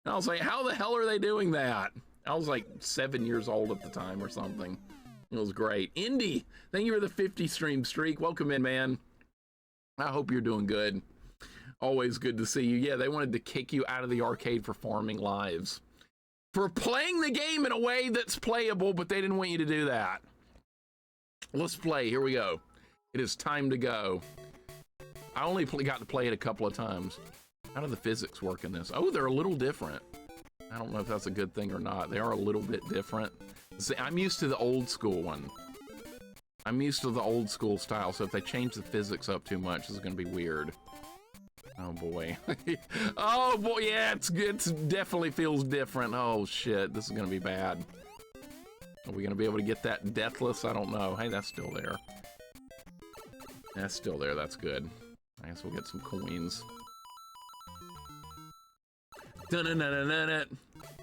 I was like, how the hell are they doing that? I was like 7 years old at the time or something. It was great. Indy, thank you for the 50 stream streak. Welcome in, man. I hope you're doing good. Always good to see you. Yeah, they wanted to kick you out of the arcade for farming lives. For playing the game in a way that's playable, but they didn't want you to do that. Let's play. Here we go. It is time to go. I only got to play it a couple of times. How do the physics work in this? Oh, they're a little different. I don't know if that's a good thing or not. They are a little bit different. See, I'm used to the old school one. I'm used to the old school style, so if they change the physics up too much, this is going to be weird. Oh boy. Oh boy, yeah, it's definitely feels different. Oh shit, this is going to be bad. Are we going to be able to get that deathless? I don't know. Hey, that's still there. That's still there. That's good. I guess we'll get some coins. Dun-dun-dun-dun-dun.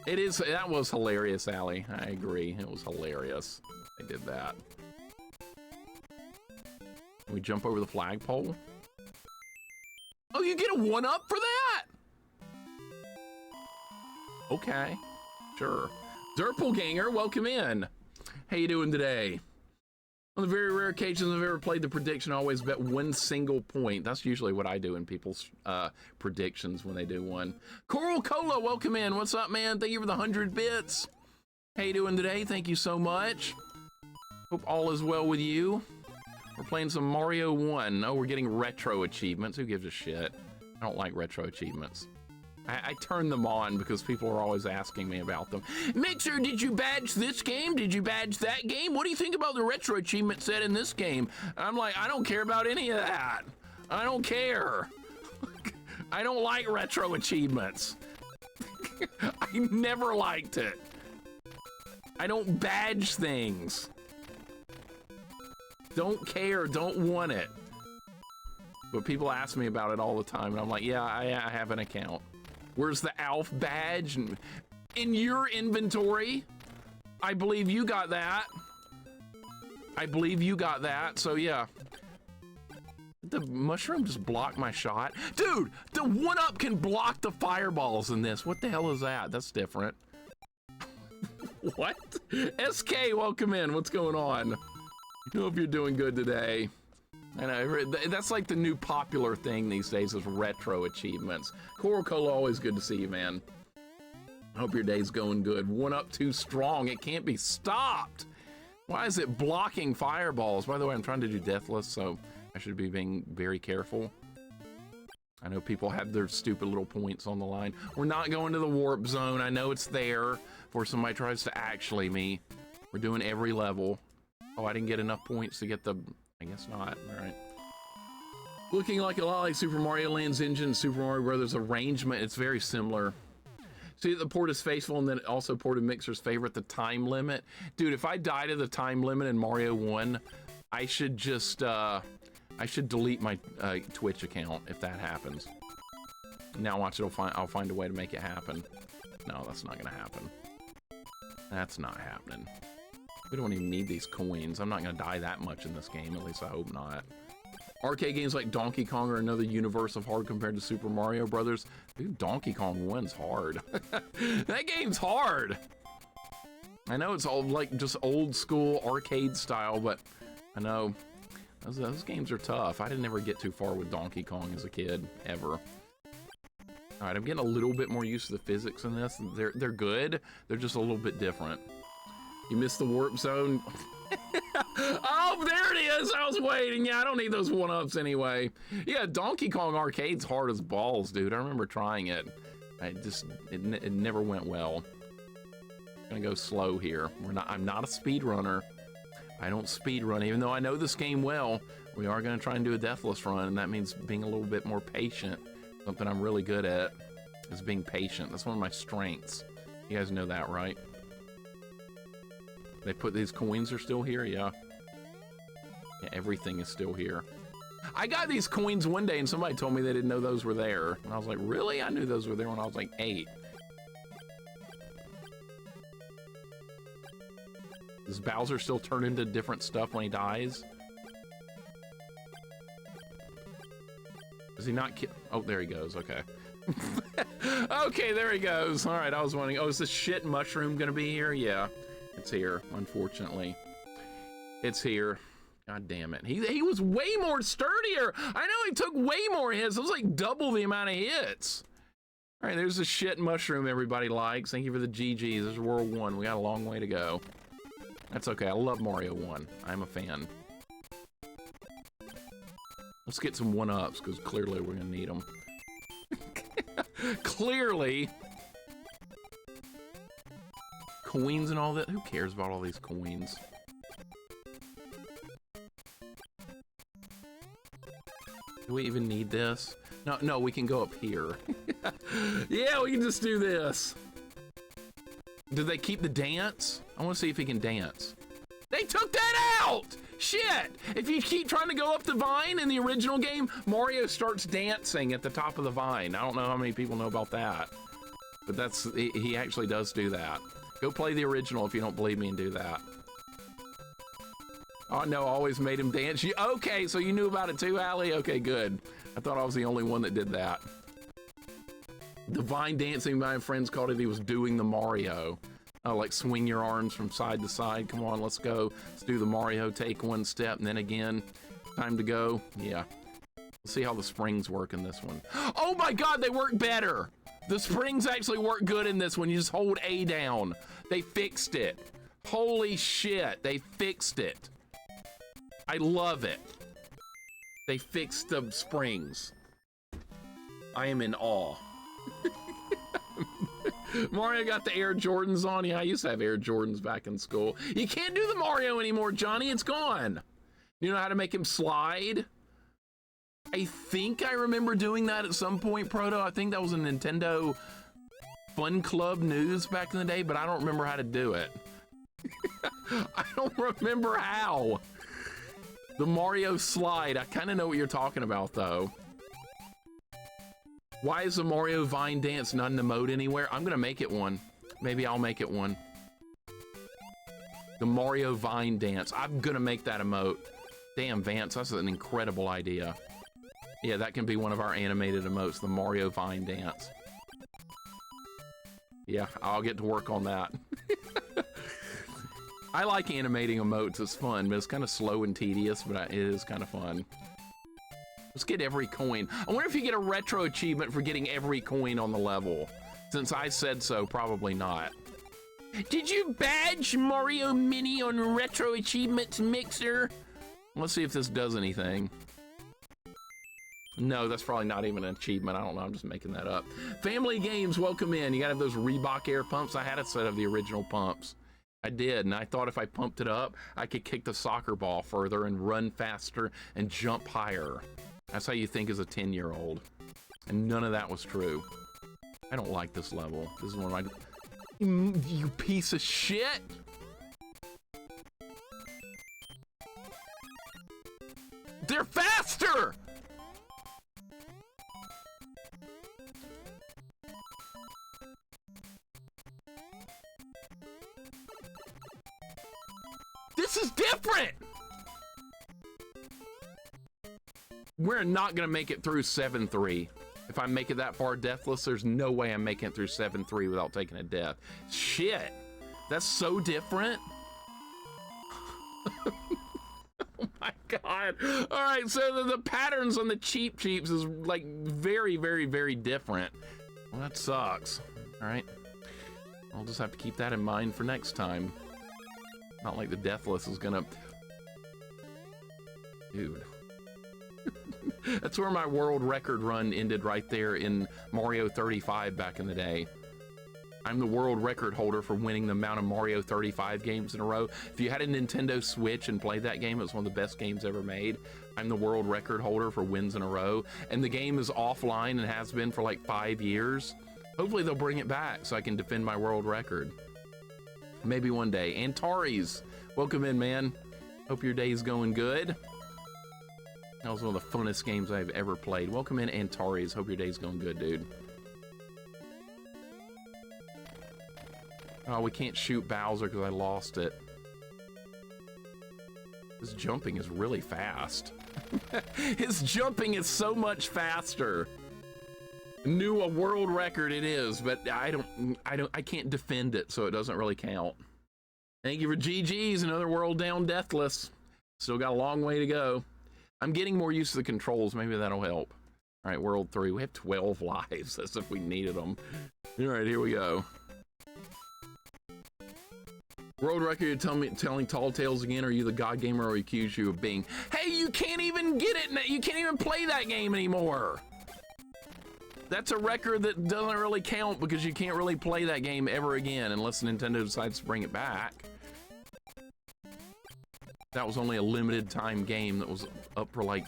It is, that was hilarious, Allie. I agree. It was hilarious. They did that. Can we jump over the flagpole? Oh, you get a 1-up for that? Okay. Sure. Zerpelganger, welcome in. How you doing today? On the very rare occasions I've ever played the prediction, I always bet 1 single point. That's usually what I do in people's predictions when they do one. Coral Cola, welcome in. What's up, man? Thank you for the 100 bits. How you doing today? Thank you so much. Hope all is well with you. We're playing some Mario 1. Oh, we're getting retro achievements. Who gives a shit? I don't like retro achievements. I turn them on because people are always asking me about them. Mixer, did you badge this game? Did you badge that game? What do you think about the retro achievement set in this game? I'm like, I don't care about any of that. I don't care. I don't like retro achievements. I never liked it. I don't badge things. Don't care, don't want it. But people ask me about it all the time, and I'm like, yeah, I have an account. Where's the ALF badge? In your inventory. I believe you got that. I believe you got that, so yeah. The mushroom just blocked my shot. Dude, the 1-up can block the fireballs in this. What the hell is that? That's different. What? SK, welcome in. What's going on? I hope you're doing good today. I know, that's like the new popular thing these days is retro achievements. Coral Cola, always good to see you, man. I hope your day's going good. 1-up too strong. It can't be stopped. Why is it blocking fireballs? By the way, I'm trying to do deathless, so I should be being very careful. I know people have their stupid little points on the line. We're not going to the warp zone. I know it's there before somebody tries to actually me. We're doing every level. Oh, I didn't get enough points to get the... I guess not. All right. Looking like a lot like Super Mario Land's engine, Super Mario Brothers arrangement. It's very similar. See, the port is faithful, and then it also ported Mixer's favorite, the time limit. Dude, if I die to the time limit in Mario 1, I should just, I should delete my Twitch account if that happens. Now watch, I'll find a way to make it happen. No, that's not gonna happen. That's not happening. We don't even need these coins. I'm not gonna die that much in this game, at least I hope not. Arcade games like Donkey Kong are another universe of hard compared to Super Mario Brothers. Dude, Donkey Kong 1's hard. That game's hard. I know it's all like just old school arcade style, but I know those games are tough. I didn't ever get too far with Donkey Kong as a kid, ever. All right, I'm getting a little bit more used to the physics in this. They're good. They're just a little bit different. You missed the warp zone. Oh, there it is. I was waiting. Yeah, I don't need those 1-ups anyway. Yeah, Donkey Kong Arcade's hard as balls, dude. I remember trying it. It never went well. I'm gonna go slow here. I'm not a speedrunner. I don't speedrun, even though I know this game well. We are gonna try and do a deathless run, and that means being a little bit more patient. Something I'm really good at is being patient. That's one of my strengths. You guys know that, right? They put these coins are still here, yeah. Yeah, everything is still here. I got these coins one day and somebody told me they didn't know those were there. And I was like, really? I knew those were there when I was like 8. Does Bowser still turn into different stuff when he dies? Does he not kill? Oh, there he goes, okay. Okay, there he goes. All right, I was wondering, oh, is this shit mushroom gonna be here? Yeah, it's here, unfortunately. It's here. God damn it. He was way more sturdier. I know he took way more hits. It was like double the amount of hits. All right, there's the shit mushroom everybody likes. Thank you for the GGs. There's World 1. We got a long way to go. That's okay. I love Mario 1. I'm a fan. Let's get some 1-ups, because clearly we're going to need them. Clearly. Coins and all that. Who cares about all these coins? Do we even need this? No, we can go up here. Yeah, we can just do this. Did they keep the dance? I want to see if he can dance. They took that out! Shit! If you keep trying to go up the vine in the original game, Mario starts dancing at the top of the vine. I don't know how many people know about that. But he actually does do that. Go play the original if you don't believe me and do that. Oh no, always made him dance. Okay, so you knew about it too, Allie? Okay, good. I thought I was the only one that did that. The vine dancing, my friends called it, he was doing the Mario. Like swing your arms from side to side. Come on, let's go. Let's do the Mario, take one step, and then again. Time to go. Yeah. Let's see how the springs work in this one. Oh my God, they work better. The springs actually work good in this one. You just hold A down. They fixed it. Holy shit, they fixed it. I love it. They fixed the springs. I am in awe. Mario got the Air Jordans on. Yeah, I used to have Air Jordans back in school. You can't do the Mario anymore, Johnny. It's gone. You know how to make him slide? I think I remember doing that at some point, Proto. I think that was a Nintendo Fun Club News back in the day, but I don't remember how to do it. I don't remember how. The Mario slide. I kind of know what you're talking about, though. Why is the Mario Vine dance not in the mode anywhere? I'm gonna make it one. Maybe I'll make it one. The Mario Vine dance. I'm gonna make that emote. Damn, Vance, that's an incredible idea. Yeah, that can be one of our animated emotes, the Mario Vine dance. Yeah, I'll get to work on that. I like animating emotes, it's fun, but it's kind of slow and tedious, but it is kind of fun. Let's get every coin. I wonder if you get a retro achievement for getting every coin on the level. Since I said so, probably not. Did you badge Mario Mini on retro achievements, Mixer? Let's see if this does anything. No, that's probably not even an achievement. I don't know, I'm just making that up. Family Games, welcome in. You gotta have those Reebok air pumps. I had a set of the original pumps. I did, and I thought if I pumped it up, I could kick the soccer ball further and run faster and jump higher. That's how you think as a 10-year-old. And none of that was true. I don't like this level. This is one of my... You piece of shit! They're faster! This is different! We're not gonna make it through 7-3. If I make it that far deathless, there's no way I'm making it through 7-3 without taking a death. Shit, that's so different. Oh my God. All right, so the patterns on the Cheep Cheeps is like very, very, very different. Well, that sucks. All right, I'll just have to keep that in mind for next time. Not like the deathless is gonna... Dude. That's where my world record run ended, right there in Mario 35 back in the day. I'm the world record holder for winning the amount of Mario 35 games in a row. If you had a Nintendo Switch and played that game, it was one of the best games ever made. I'm the world record holder for wins in a row. And the game is offline and has been for like 5 years. Hopefully they'll bring it back so I can defend my world record. Maybe one day. Antares, welcome in, man. Hope your day's going good. That was one of the funnest games I've ever played. Welcome in, Antares. Hope your day's going good, dude. Oh, we can't shoot Bowser because I lost it. His jumping is really fast. His jumping is so much faster. New a world record it is, but I can't defend it, so it doesn't really count. Thank you for GG's, another world down deathless. Still got a long way to go. I'm getting more used to the controls, maybe that'll help. All right, world 3, we have 12 lives, as if we needed them. All right, here we go. World record, you're telling tall tales again, or are you the god gamer, or we accuse you of being? Hey, you can't even get it, you can't even play that game anymore. That's a record that doesn't really count because you can't really play that game ever again unless Nintendo decides to bring it back. That was only a limited time game that was up for like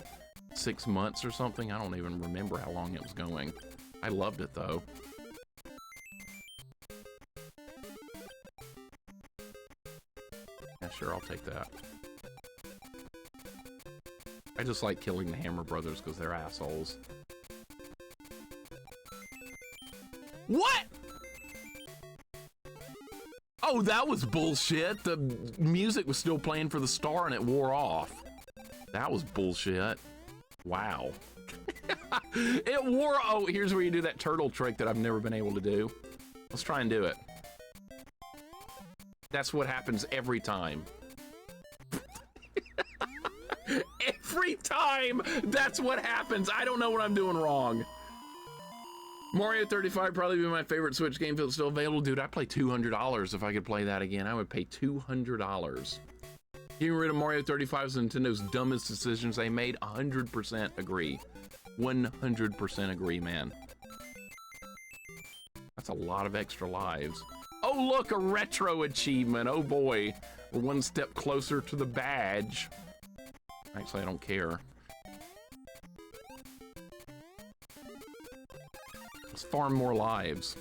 6 months or something. I don't even remember how long it was going. I loved it though. Yeah, sure, I'll take that. I just like killing the Hammer Brothers because they're assholes. What? Oh, that was bullshit. The music was still playing for the star and it wore off. That was bullshit. Wow. It wore. Oh, here's where you do that turtle trick that I've never been able to do. Let's try and do it. That's what happens every time. Every time, that's what happens. I don't know what I'm doing wrong. Mario 35 probably be my favorite Switch game if it's still available. Dude, I'd play $200 if I could play that again. I would pay $200. Getting rid of Mario 35 is Nintendo's dumbest decisions they made. 100% agree. 100% agree, man. That's a lot of extra lives. Oh, look, a retro achievement. Oh, boy. We're one step closer to the badge. Actually, I don't care. Let's farm more lives.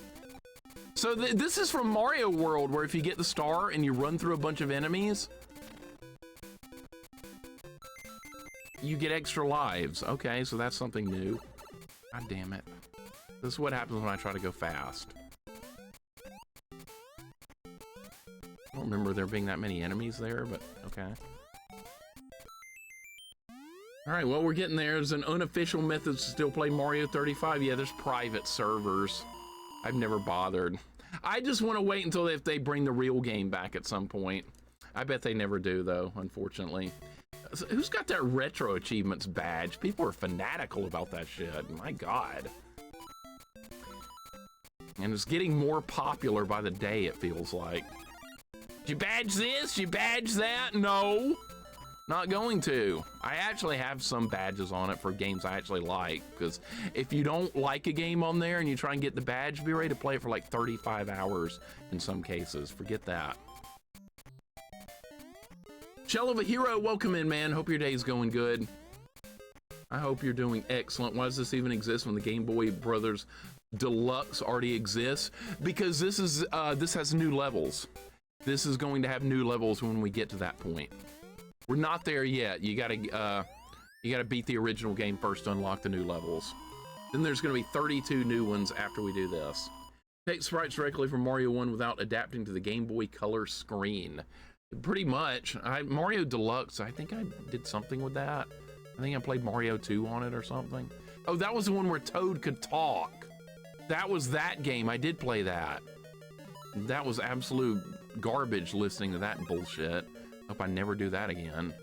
So this is from Mario World, where if you get the star and you run through a bunch of enemies, you get extra lives. Okay, so that's something new. God damn it. This is what happens when I try to go fast. I don't remember there being that many enemies there, but okay. All right, well, we're getting there. There's an unofficial method to still play Mario 35. Yeah, there's private servers. I've never bothered. I just want to wait until if they bring the real game back at some point. I bet they never do, though, unfortunately. So who's got that retro achievements badge? People are fanatical about that shit. My God. And it's getting more popular by the day, it feels like. Did you badge this? Did you badge that? No. Not going to. I actually have some badges on it for games I actually like, because if you don't like a game on there and you try and get the badge, be ready to play it for like 35 hours in some cases. Forget that. Shell of a Hero, welcome in, man. Hope your day's going good. I hope you're doing excellent. Why does this even exist when the Game Boy Brothers Deluxe already exists? Because this has new levels. This is going to have new levels when we get to that point. We're not there yet. You gotta beat the original game first to unlock the new levels. Then there's gonna be 32 new ones after we do this. Take sprites directly from Mario 1 without adapting to the Game Boy Color screen. Pretty much. Mario Deluxe, I think I did something with that. I think I played Mario 2 on it or something. Oh, that was the one where Toad could talk. That was that game. I did play that. That was absolute garbage listening to that bullshit. Hope I never do that again.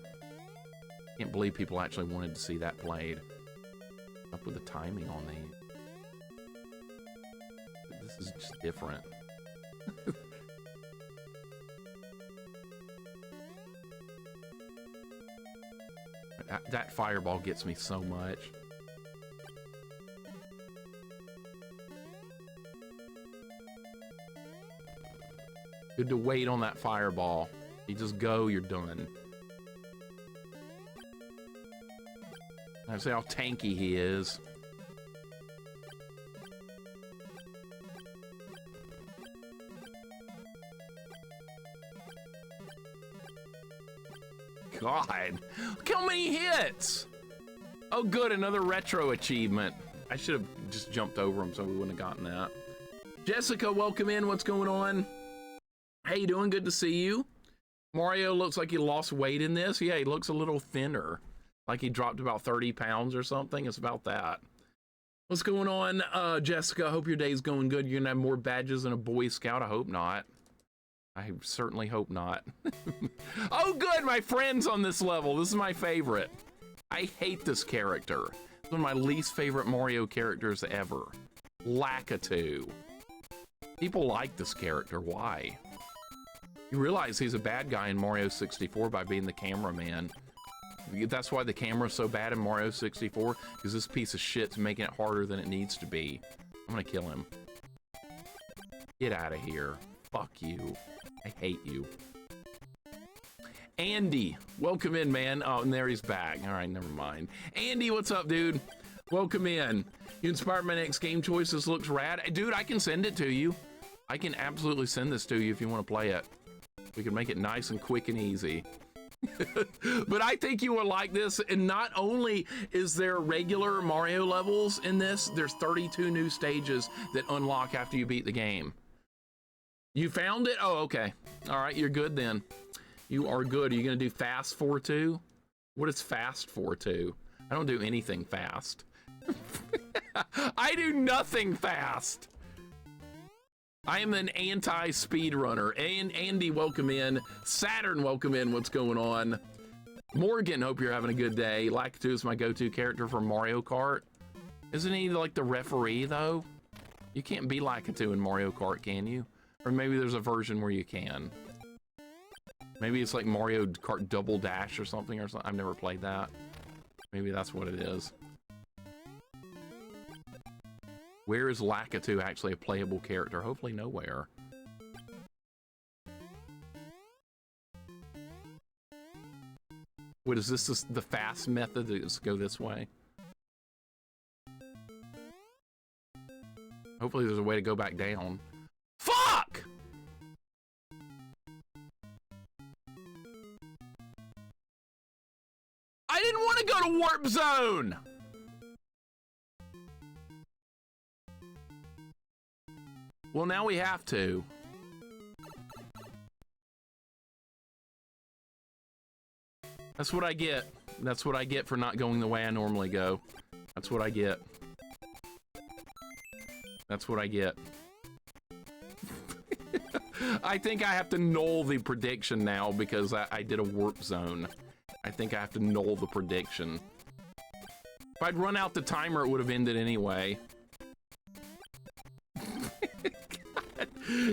Can't believe people actually wanted to see that played. Up with the timing on these. This is just different. That fireball gets me so much. Good to wait on that fireball. You just go, you're done. I see how tanky he is. God, look how many hits! Oh good, another retro achievement. I should have just jumped over him so we wouldn't have gotten that. Jessica, welcome in, what's going on? How you doing? Good to see you. Mario looks like he lost weight in this. Yeah, he looks a little thinner. Like he dropped about 30 pounds or something. It's about that. What's going on, Jessica? I hope your day's going good. You're gonna have more badges than a Boy Scout. I hope not. I certainly hope not. Oh, good, my friend's on this level. This is my favorite. I hate this character. It's one of my least favorite Mario characters ever. Lakitu. People like this character. Why? You realize he's a bad guy in Mario 64 by being the cameraman. That's why the camera's so bad in Mario 64, because this piece of shit's making it harder than it needs to be. I'm gonna kill him. Get out of here. Fuck you. I hate you. Andy, welcome in, man. Oh, and there he's back. All right, never mind. Andy, what's up, dude? Welcome in. You inspired my next game choice. This looks rad. Dude, I can send it to you. I can absolutely send this to you if you want to play it. We can make it nice and quick and easy. But I think you will like this, and not only is there regular Mario levels in this, there's 32 new stages that unlock after you beat the game. You found it? Oh, okay. All right, you're good then. You are good. Are you gonna do fast 4-2? What is fast 4-2? I don't do anything fast. I do nothing fast. I am an anti-speedrunner. And Andy, welcome in. Saturn, welcome in. What's going on? Morgan, hope you're having a good day. Lakitu is my go-to character for Mario Kart. Isn't he like the referee, though? You can't be Lakitu in Mario Kart, can you? Or maybe there's a version where you can. Maybe it's like Mario Kart Double Dash or something. I've never played that. Maybe that's what it is. Where is Lakitu actually a playable character? Hopefully nowhere. What is this the fast method? Let's go this way. Hopefully there's a way to go back down. Fuck! I didn't want to go to Warp Zone! Well, now we have to. That's what I get. That's what I get for not going the way I normally go. That's what I get. That's what I get. I think I have to null the prediction now because I did a warp zone. I think I have to null the prediction. If I'd run out the timer, it would have ended anyway.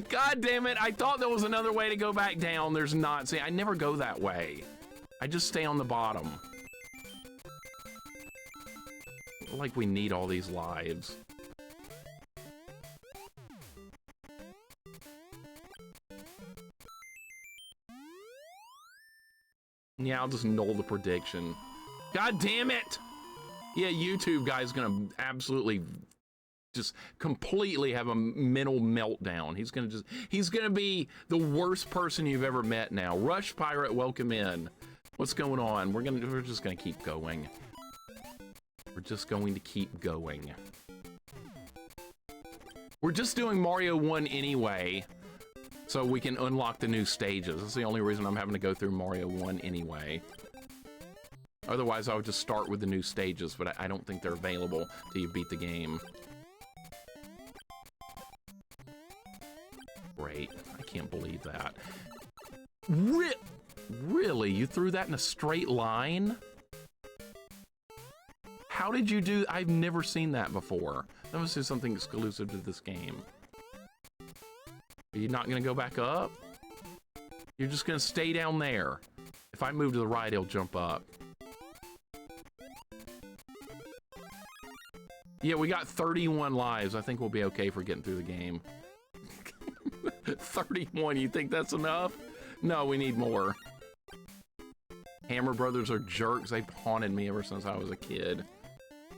God damn it, I thought there was another way to go back down. There's not. See, I never go that way. I just stay on the bottom. Like we need all these lives. Yeah, I'll just null the prediction. God damn it! Yeah, YouTube guy's gonna absolutely just completely have a mental meltdown. He's gonna be the worst person you've ever met now. Rush Pirate, welcome in. What's going on? We're just gonna keep going. We're just going to keep going. We're just doing Mario 1 anyway, so we can unlock the new stages. That's the only reason I'm having to go through Mario 1 anyway. Otherwise, I would just start with the new stages, but I don't think they're available till you beat the game. Great. I can't believe that. Really? You threw that in a straight line? How did you do? I've never seen that before. That must be something exclusive to this game. Are you not gonna go back up? You're just gonna stay down there. If I move to the right, he'll jump up. Yeah, we got 31 lives. I think we'll be okay for getting through the game. 31, you think that's enough? No, we need more. Hammer Brothers are jerks. They've haunted me ever since I was a kid.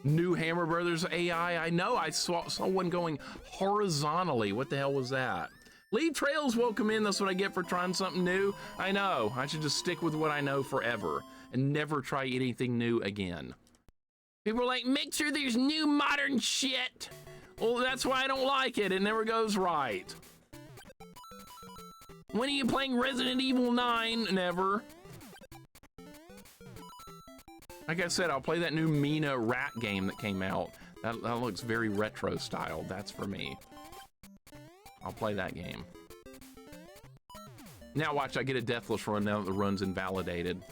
New Hammer Brothers AI, I know. I saw one going horizontally. What the hell was that? Leave Trails, welcome in. That's what I get for trying something new. I know. I should just stick with what I know forever and never try anything new again. People are like, make sure there's new modern shit. Well, that's why I don't like it. It never goes right. When are you playing Resident Evil 9? Never. Like I said, I'll play that new Mina rat game that came out. That looks very retro styled. That's for me. I'll play that game. Now watch, I get a deathless run now that the run's invalidated.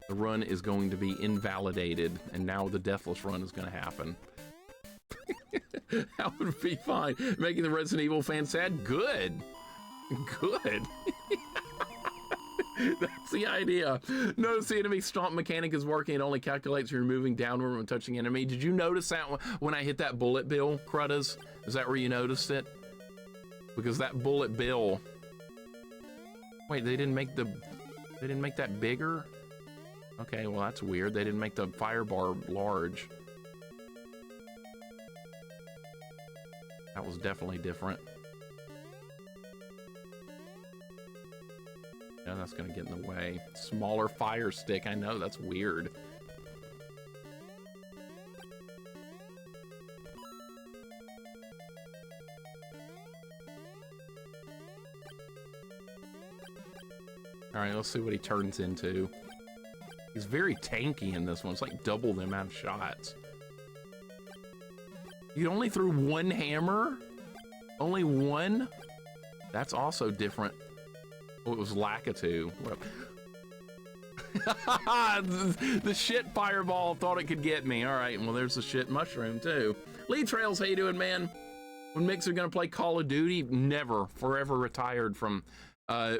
The run is going to be invalidated, and now the deathless run is going to happen. That would be fine. Making the Resident Evil fan sad? Good. Good. That's the idea. Notice the enemy stomp mechanic is working. It only calculates you're moving downward when touching enemy. Did you notice that when I hit that bullet bill, Cruddas? Is that where you noticed it? Because that bullet bill... Wait, they didn't make that bigger? Okay, well that's weird. They didn't make the fire bar large. That was definitely different. Yeah, that's gonna get in the way. Smaller fire stick, I know, that's weird. All right, let's see what he turns into. He's very tanky in this one. It's like double the amount of shots. You only threw one hammer? Only one? That's also different. Oh, it was Lakitu. The shit fireball thought it could get me. All right, well, there's the shit mushroom, too. Lee Trails, how you doing, man? When Mixer gonna play Call of Duty? Never. Forever retired from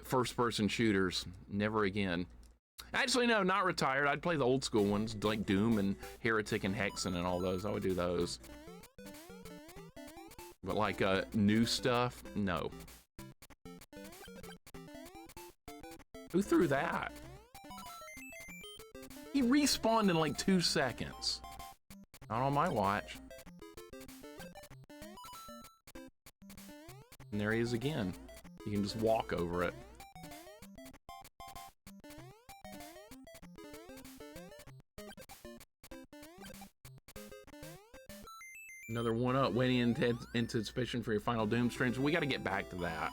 first-person shooters. Never again. Actually, no, not retired. I'd play the old school ones, like Doom and Heretic and Hexen and all those. I would do those. But like new stuff, no. Who threw that? He respawned in like 2 seconds. Not on my watch. And there he is again. You can just walk over it. Another one up, waiting in anticipation for your final Doom streams. We got to get back to that.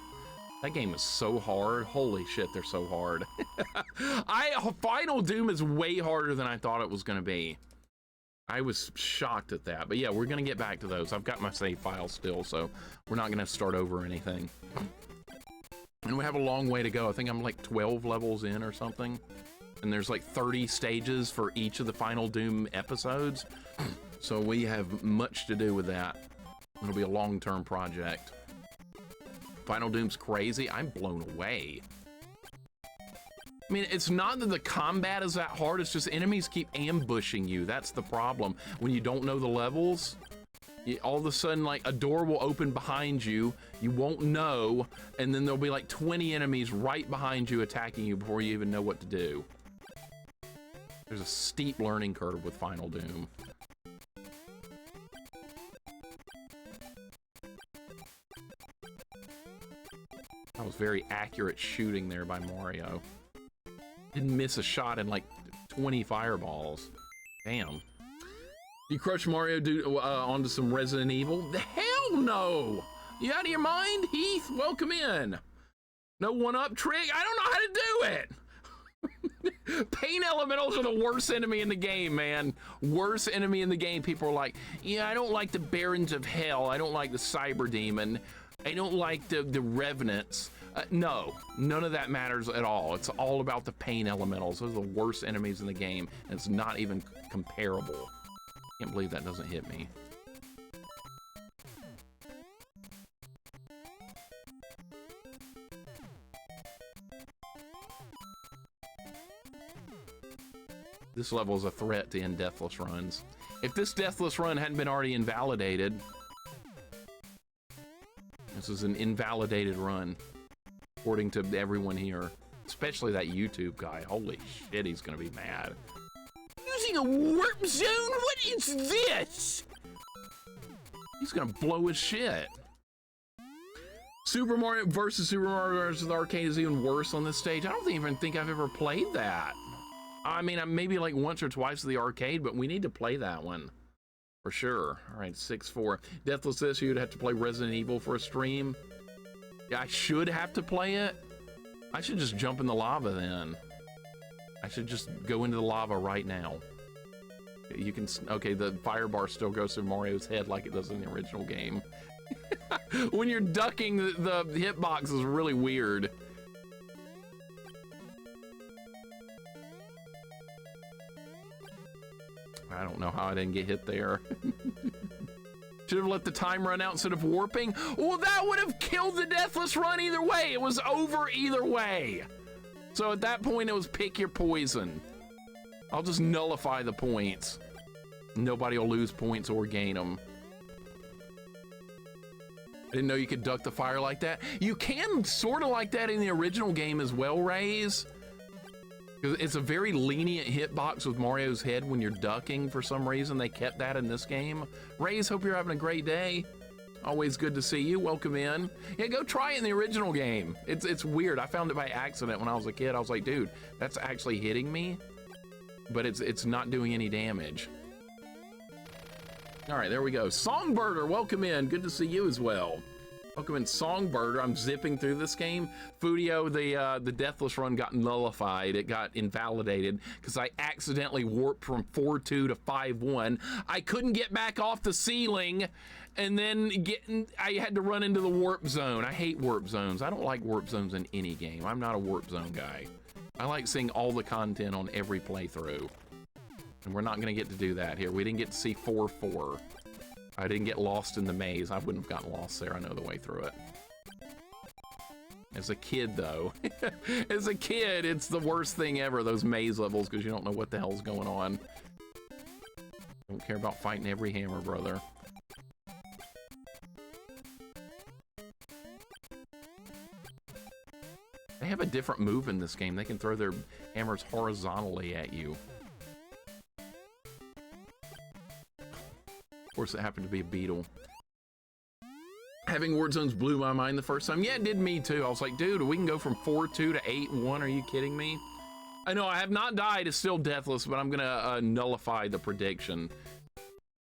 That game is so hard. Holy shit, they're so hard. Final Doom is way harder than I thought it was going to be. I was shocked at that. But yeah, we're going to get back to those. I've got my save file still, so we're not going to start over anything. And we have a long way to go. I think I'm like 12 levels in or something. And there's like 30 stages for each of the Final Doom episodes. So we have much to do with that. It'll be a long-term project. Final Doom's crazy. I'm blown away. I mean, it's not that the combat is that hard. It's just enemies keep ambushing you. That's the problem. When you don't know the levels, all of a sudden, like, a door will open behind you. You won't know. And then there'll be like 20 enemies right behind you attacking you before you even know what to do. There's a steep learning curve with Final Doom. That was very accurate shooting there by Mario. Didn't miss a shot in like 20 fireballs. Damn. You crush Mario onto some Resident Evil? The hell no! You out of your mind, Heath? Welcome in. No one-up trick? I don't know how to do it! Pain elementals are the worst enemy in the game, man. Worst enemy in the game. People are like, yeah, I don't like the Barons of Hell. I don't like the Cyber Demon. I don't like the Revenants. No, none of that matters at all. It's all about the pain elementals. Those are the worst enemies in the game, and it's not even comparable. Can't believe that doesn't hit me. This level is a threat to end deathless runs. If this deathless run hadn't been already invalidated, this is an invalidated run, according to everyone here, especially that YouTube guy. Holy shit, he's gonna be mad. Using a warp zone? What is this? He's gonna blow his shit. Super Mario versus Super Mario vs. the Arcade is even worse on this stage. I don't even think I've ever played that. I mean, maybe like once or twice at the arcade, but we need to play that one. For sure. All right, 6-4. Deathless this, you'd have to play Resident Evil for a stream. Yeah, I should have to play it. I should just jump in the lava then. I should just go into the lava right now. You can, okay, the fire bar still goes through Mario's head like it does in the original game. When you're ducking, the hitbox is really weird. I don't know how I didn't get hit there. Should have let the time run out instead of warping. Well, that would have killed the Deathless Run either way. It was over either way. So at that point, it was pick your poison. I'll just nullify the points. Nobody will lose points or gain them. I didn't know you could duck the fire like that. You can sort of like that in the original game as well, Raze. It's a very lenient hitbox with Mario's head when you're ducking. For some reason, they kept that in this game. Raze, hope you're having a great day. Always good to see you. Welcome in. Yeah, go try it in the original game. It's weird. I found it by accident when I was a kid. I was like, dude, that's actually hitting me, but it's not doing any damage. All right, there we go. Songbirder, welcome in. Good to see you as well. Welcome in, Songbirder. I'm zipping through this game. Fudio, the Deathless Run got nullified. It got invalidated because I accidentally warped from 4-2 to 5-1. I couldn't get back off the ceiling, and then I had to run into the warp zone. I hate warp zones. I don't like warp zones in any game. I'm not a warp zone guy. I like seeing all the content on every playthrough. And we're not gonna get to do that here. We didn't get to see 4-4. I didn't get lost in the maze. I wouldn't have gotten lost there. I know the way through it. As a kid, though, as a kid, it's the worst thing ever, those maze levels, because you don't know what the hell's going on. Don't care about fighting every hammer, brother. They have a different move in this game. They can throw their hammers horizontally at you. Of course, it happened to be a beetle. Having ward zones blew my mind the first time. Yeah, it did me too. I was like, dude, we can go from 4-2 to 8-1. Are you kidding me? I know I have not died. It's still deathless, but I'm gonna nullify the prediction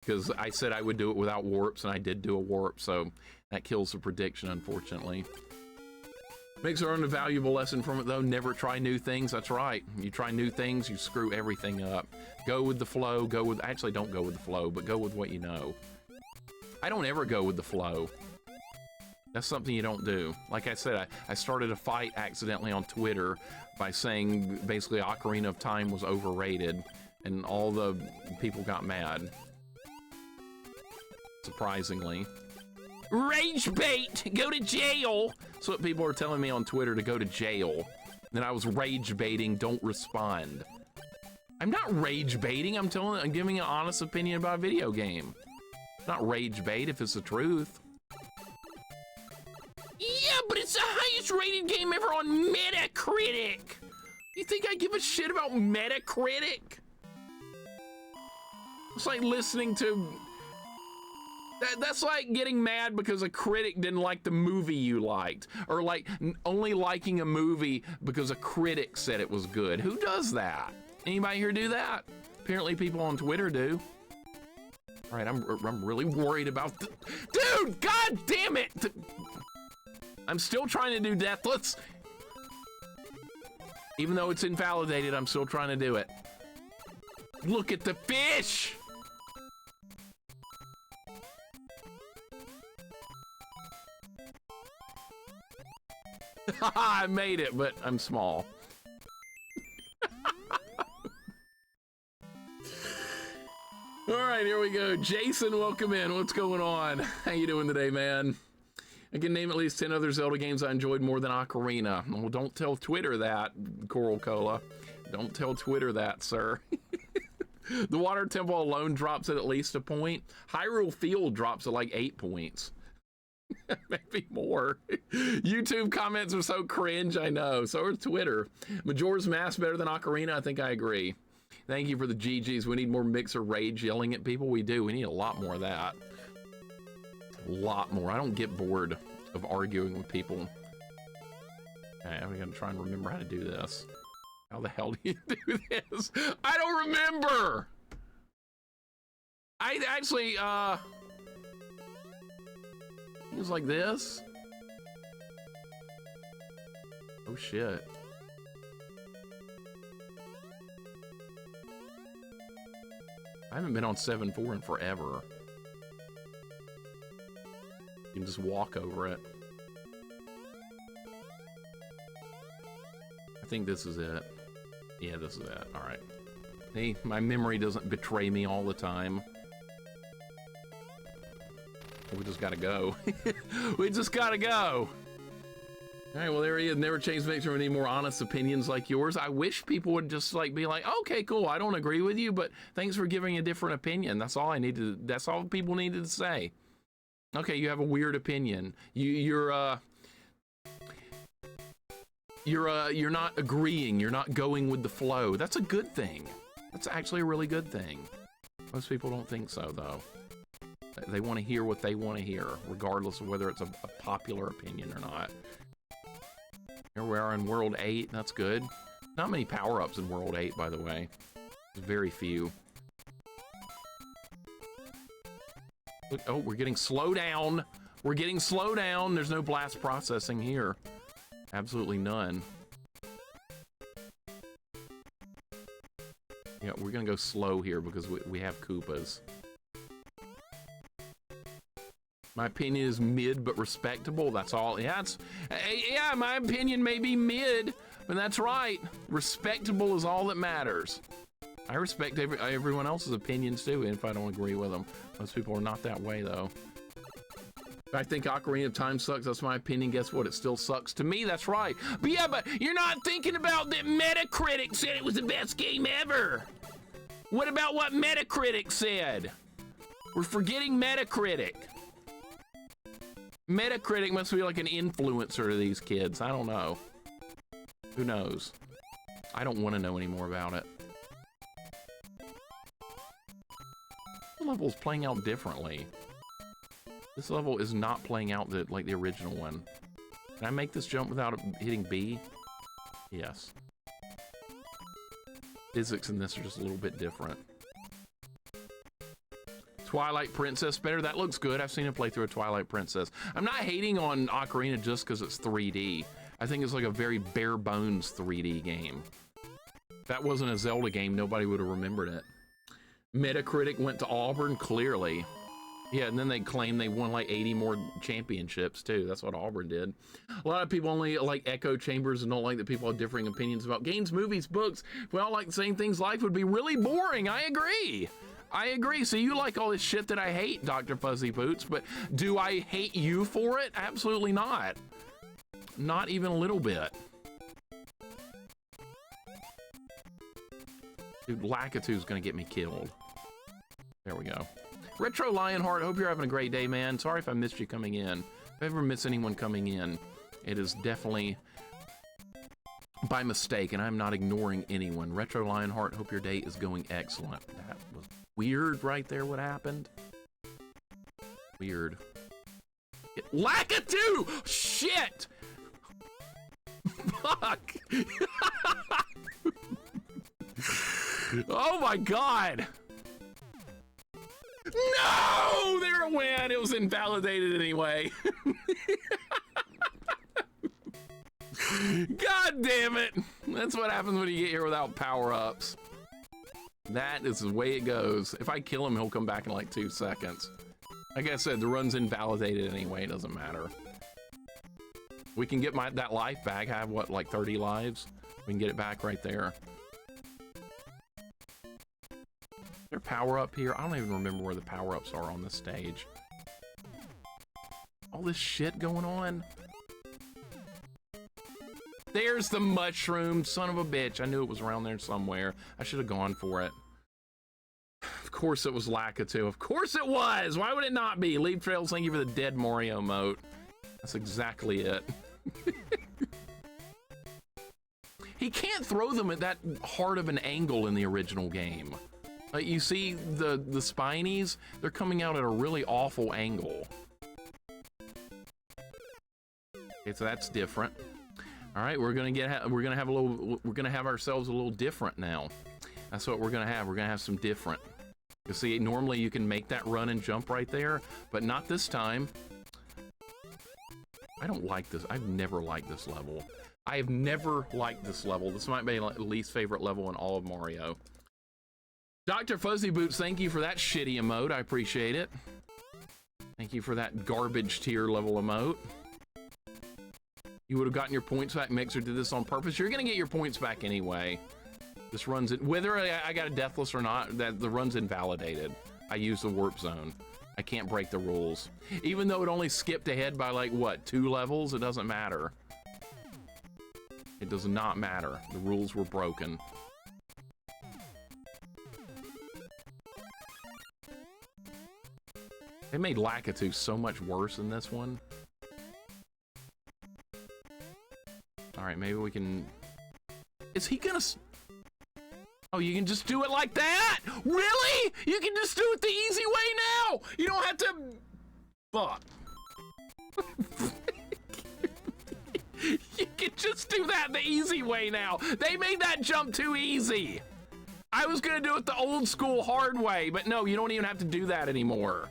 because I said I would do it without warps, and I did do a warp, so that kills the prediction, unfortunately. Makes our own a valuable lesson from it, though. Never try new things. That's right. You try new things, you screw everything up. Go with the flow. Actually, don't go with the flow, but go with what you know. I don't ever go with the flow. That's something you don't do. Like I said, I started a fight accidentally on Twitter by saying basically Ocarina of Time was overrated, and all the people got mad. Surprisingly. Rage bait! Go to jail! That's what people are telling me on Twitter, to go to jail. Then I was rage baiting, don't respond. I'm not rage baiting, I'm giving an honest opinion about a video game. Not rage bait if it's the truth. Yeah, but it's the highest rated game ever on Metacritic! You think I give a shit about Metacritic? It's like listening to... That's like getting mad because a critic didn't like the movie you liked, or like only liking a movie because a critic said it was good. Who does that? Anybody here do that? Apparently people on Twitter do. All right, I'm really worried about dude, god damn it! I'm still trying to do Deathless. Even though it's invalidated, I'm still trying to do it. Look at the fish! I made it, but I'm small. All right, here we go. Jason, welcome in. What's going on? How you doing today, man? I can name at least 10 other Zelda games I enjoyed more than Ocarina. Well, don't tell Twitter that, Coral Cola. Don't tell Twitter that, sir. The Water Temple alone drops at least a point. Hyrule Field drops at like 8 points. Maybe more. YouTube comments are so cringe, I know. So is Twitter. Majora's Mask better than Ocarina? I think I agree. Thank you for the GGs. We need more Mixer rage yelling at people. We do. We need a lot more of that. A lot more. I don't get bored of arguing with people. Okay, I'm gonna try and remember how to do this. How the hell do you do this? I don't remember! I actually, it was like this. Oh shit. haven't been on 7.4 in forever. You can just walk over it. I think this is it. Yeah, this is it. All right. Hey, my memory doesn't betray me all the time. We just gotta go. We just gotta go. All right, well, there he is. Never change makes for any more honest opinions like yours. I wish people would just like be like, okay, cool, I don't agree with you, but thanks for giving a different opinion. That's all I needed. That's all people needed to say. Okay, you have a weird opinion. You're not agreeing. You're not going with the flow. That's a good thing. That's actually a really good thing. Most people don't think so, though. They want to hear what they want to hear, regardless of whether it's a popular opinion or not. Here we are in World 8. That's good. Not many power-ups in World 8, by the way. There's very few. Look, oh, we're getting slow down. We're getting slow down. There's no blast processing here. Absolutely none. Yeah, we're gonna go slow here because we have Koopas. My opinion is mid but respectable. That's all. Yeah, yeah, my opinion may be mid, but that's right. Respectable is all that matters. I respect everyone else's opinions too, if I don't agree with them. Most people are not that way though. I think Ocarina of Time sucks. That's my opinion. Guess what? It still sucks to me. That's right. But yeah, but you're not thinking about that Metacritic said it was the best game ever. What about what Metacritic said? We're forgetting Metacritic. Metacritic must be like an influencer to these kids. I don't know. Who knows? I don't want to know any more about it. The level's playing out differently. This level is not playing out like the original one. Can I make this jump without hitting B? Yes. Physics in this are just a little bit different. Twilight Princess better. That looks good. I've seen a playthrough of Twilight Princess. I'm not hating on Ocarina just because it's 3D. I think it's like a very bare bones 3D game. If that wasn't a Zelda game, nobody would have remembered it. Metacritic went to Auburn, clearly. Yeah, and then they claim they won like 80 more championships too. That's what Auburn did. A lot of people only like echo chambers and don't like that people have differing opinions about games, movies, books. If we all like the same things, life would be really boring. I agree. I agree. So you like all this shit that I hate, Dr. Fuzzy Boots, but do I hate you for it? Absolutely not. Not even a little bit. Dude, Lakitu's gonna get me killed. There we go. Retro Lionheart, hope you're having a great day, man. Sorry if I missed you coming in. If I ever miss anyone coming in, it is definitely by mistake, and I'm not ignoring anyone. Retro Lionheart, hope your day is going excellent. That was weird right there, what happened? Weird. Lakitu! Shit! Fuck! Oh my god! No! There it went! It was invalidated anyway. God damn it! That's what happens when you get here without power-ups. That is the way it goes. If I kill him, he'll come back in like 2 seconds. Like I said, the run's invalidated anyway, it doesn't matter. We can get that life back. I have, what, like 30 lives? We can get it back right there. Is there power up here? I don't even remember where the power-ups are on this stage. All this shit going on. There's the mushroom, son of a bitch. I knew it was around there somewhere. I should have gone for it. Of course it was Lakitu. Of course it was! Why would it not be? Leave Trails, thank you for the dead Mario emote. That's exactly it. He can't throw them at that hard of an angle in the original game. Like, you see the spinies, they're coming out at a really awful angle. Okay, so that's different. All right, we're gonna have ourselves a little different now. That's what we're gonna have. We're gonna have some different. You see, normally you can make that run and jump right there, but not this time. I don't like this. I've never liked this level. I have never liked this level. This might be like the least favorite level in all of Mario. Dr. Fuzzy Boots, thank you for that shitty emote. I appreciate it. Thank you for that garbage tier level emote. You would have gotten your points back. Mixer did this on purpose. You're gonna get your points back anyway. This runs it, whether I got a deathless or not, that the run's invalidated. I use the warp zone. I can't break the rules. Even though it only skipped ahead by like, what, 2 levels? It doesn't matter. It does not matter. The rules were broken. They made Lakitu so much worse in this one. All right, maybe we can... Is he gonna... Oh, you can just do it like that? Really? You can just do it the easy way now? You don't have to... Fuck. You can just do that the easy way now. They made that jump too easy. I was gonna do it the old school hard way, but no, you don't even have to do that anymore.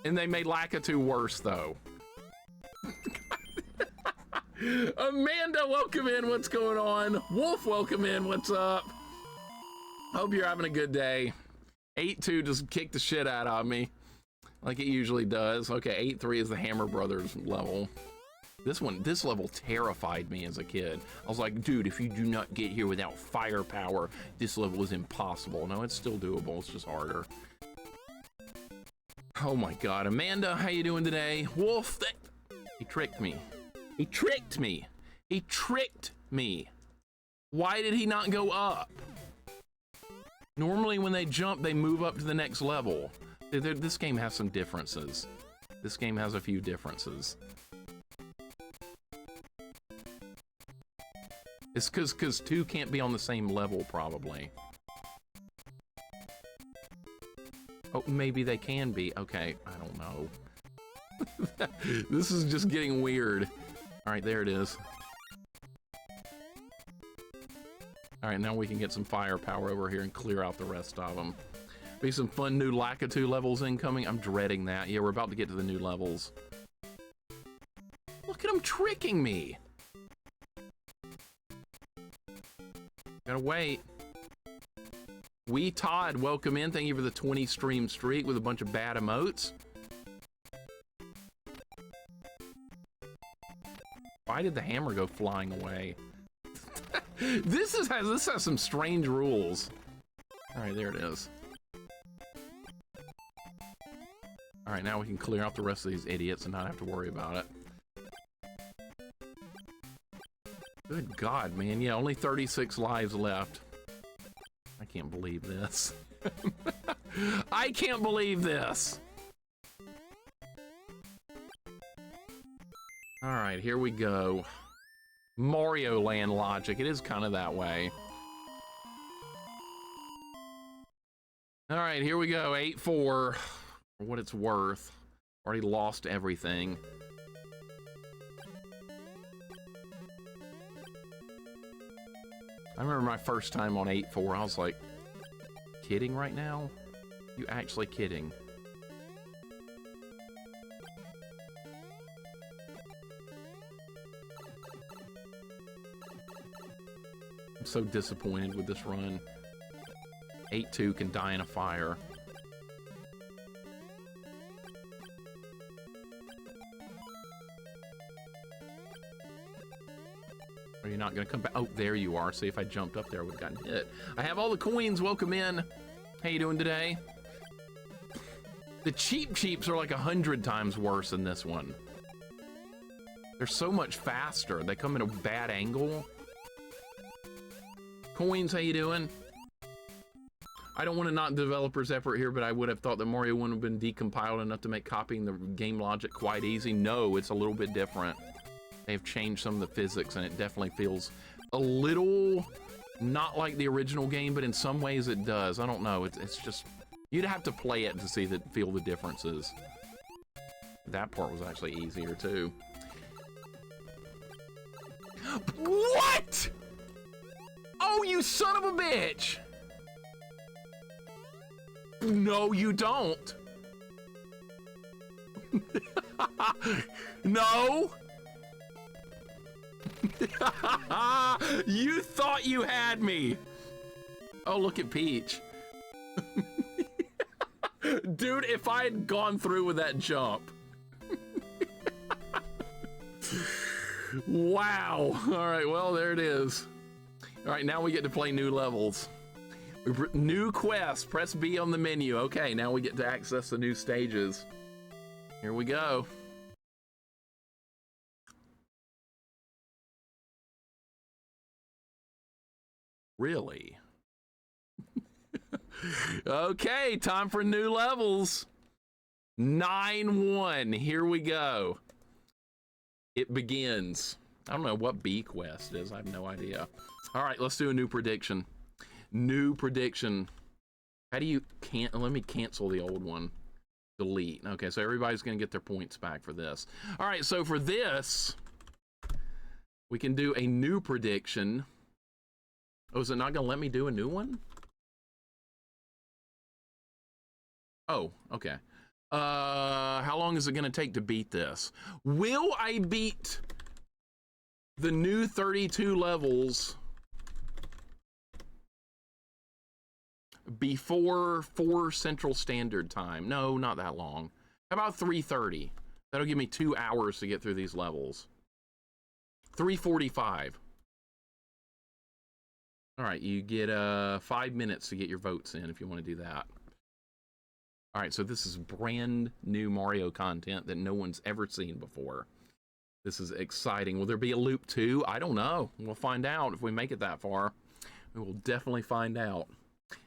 And they made Lakitu worse, though. Amanda, welcome in. What's going on? Wolf, welcome in. What's up? Hope you're having a good day. 8-2 just kicked the shit out of me, like it usually does. Okay, 8-3 is the Hammer Brothers level. This level terrified me as a kid. I was like, dude, if you do not get here without firepower, this level is impossible. No, it's still doable. It's just harder. Oh my God, Amanda, how you doing today? Wolf, he tricked me. He tricked me. He tricked me. Why did he not go up? Normally when they jump, they move up to the next level. This game has some differences. This game has a few differences. It's because 2 can't be on the same level, probably. Oh, maybe they can be. Okay, I don't know. This is just getting weird. All right, there it is. All right, now we can get some firepower over here and clear out the rest of them. Be some fun new Lakitu levels incoming. I'm dreading that. Yeah, we're about to get to the new levels. Look at them tricking me. Gotta wait. Todd, welcome in. Thank you for the 20 stream streak with a bunch of bad emotes. Why did the hammer go flying away? This has some strange rules. All right, there it is. All right, now we can clear out the rest of these idiots and not have to worry about it. Good God, man. Yeah, only 36 lives left. I can't believe this. I can't believe this. All right, here we go. Mario Land logic. It is kind of that way. All right, here we go. 8-4. For what it's worth. Already lost everything. I remember my first time on 8-4. I was like, kidding right now? You actually kidding? I'm so disappointed with this run. 8-2 can die in a fire. Are you not gonna come back? Oh, there you are. See, if I jumped up there, I would have gotten hit. I have all the coins. Welcome in. How you doing today? The Cheeps are like 100 times worse than this one. They're so much faster. They come in a bad angle. Coins, how you doing? I don't want to knock the developer's effort here, but I would have thought that Mario wouldn't have been decompiled enough to make copying the game logic quite easy. No, it's a little bit different. They've changed some of the physics, and it definitely feels a little not like the original game, but in some ways it does. I don't know. It's just, you'd have to play it to feel the differences. That part was actually easier too. What? Oh, you son of a bitch! No, you don't. No. You thought you had me. Oh, look at Peach. Dude, if I had gone through with that jump. Wow. All right, well, there it is. All right, now we get to play new levels. New quest, press B on the menu. Okay, now we get to access the new stages. Here we go. Really? Okay, time for new levels. 9-1, here we go. It begins. I don't know what B quest is, I have no idea. All right, let's do a new prediction. New prediction. How do you let me cancel the old one. Delete. Okay, so everybody's gonna get their points back for this. All right, so for this, we can do a new prediction. Oh, is it not gonna let me do a new one? Oh, okay. How long is it gonna take to beat this? Will I beat the new 32 levels before 4 Central Standard Time? No, not that long. How about 3:30? That'll give me 2 hours to get through these levels. 3:45. All right, you get 5 minutes to get your votes in if you want to do that. All right, so this is brand new Mario content that no one's ever seen before. This is exciting. Will there be a loop 2? I don't know. We'll find out if we make it that far. We will definitely find out.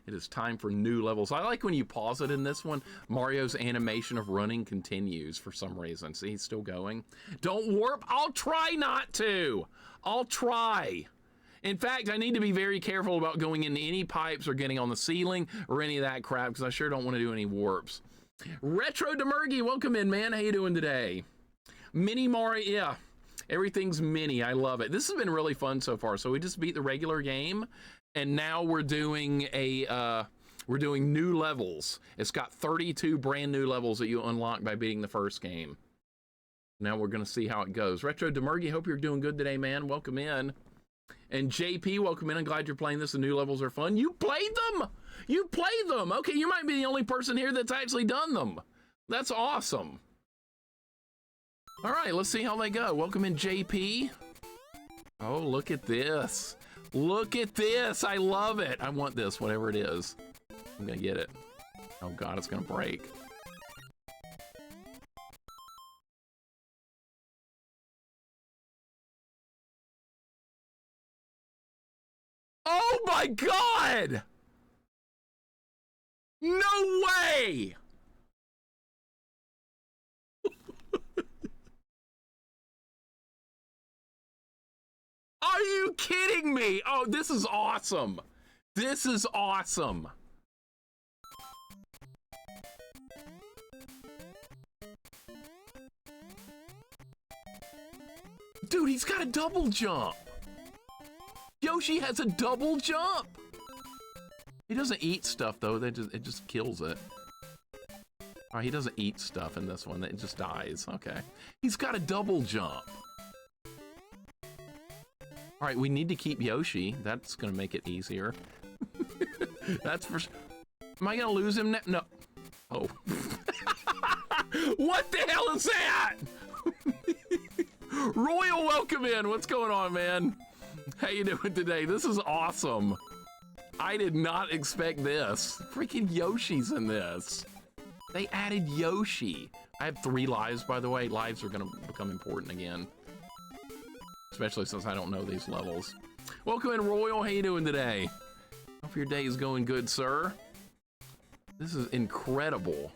It is time for new levels. I like when you pause it in this one. Mario's animation of running continues for some reason. See, he's still going. Don't warp. I'll try not to. I'll try. In fact, I need to be very careful about going into any pipes or getting on the ceiling or any of that crap because I sure don't want to do any warps. Retro Demergy, welcome in, man. How you doing today? Mini Mario, yeah. Everything's mini. I love it. This has been really fun so far. So we just beat the regular game, and now we're doing new levels. It's got 32 brand new levels that you unlock by beating the first game. Now we're gonna see how it goes. Retro Demergy, hope you're doing good today, man. Welcome in. And JP, welcome in. I'm glad you're playing this. The new levels are fun. You played them? You played them. Okay, you might be the only person here that's actually done them. That's awesome. All right, let's see how they go. Welcome in, JP. Oh, look at this. Look at this. I love it. I want this, whatever it is. I'm gonna get it. Oh God, it's gonna break. Oh my God! No way! Are you kidding me? Oh, this is awesome. This is awesome. Dude, he's got a double jump. Yoshi has a double jump. He doesn't eat stuff though. It just kills it. All right, he doesn't eat stuff in this one. It just dies. Okay. He's got a double jump. All right, we need to keep Yoshi. That's gonna make it easier. That's for. Am I gonna lose him now? No. Oh. What the hell is that? Royal, welcome in. What's going on, man? How you doing today? This is awesome. I did not expect this. Freaking Yoshi's in this. They added Yoshi. I have 3 lives, by the way. Lives are gonna become important again. Especially since I don't know these levels. Welcome in, Royal. How you doing today? Hope your day is going good, sir. This is incredible.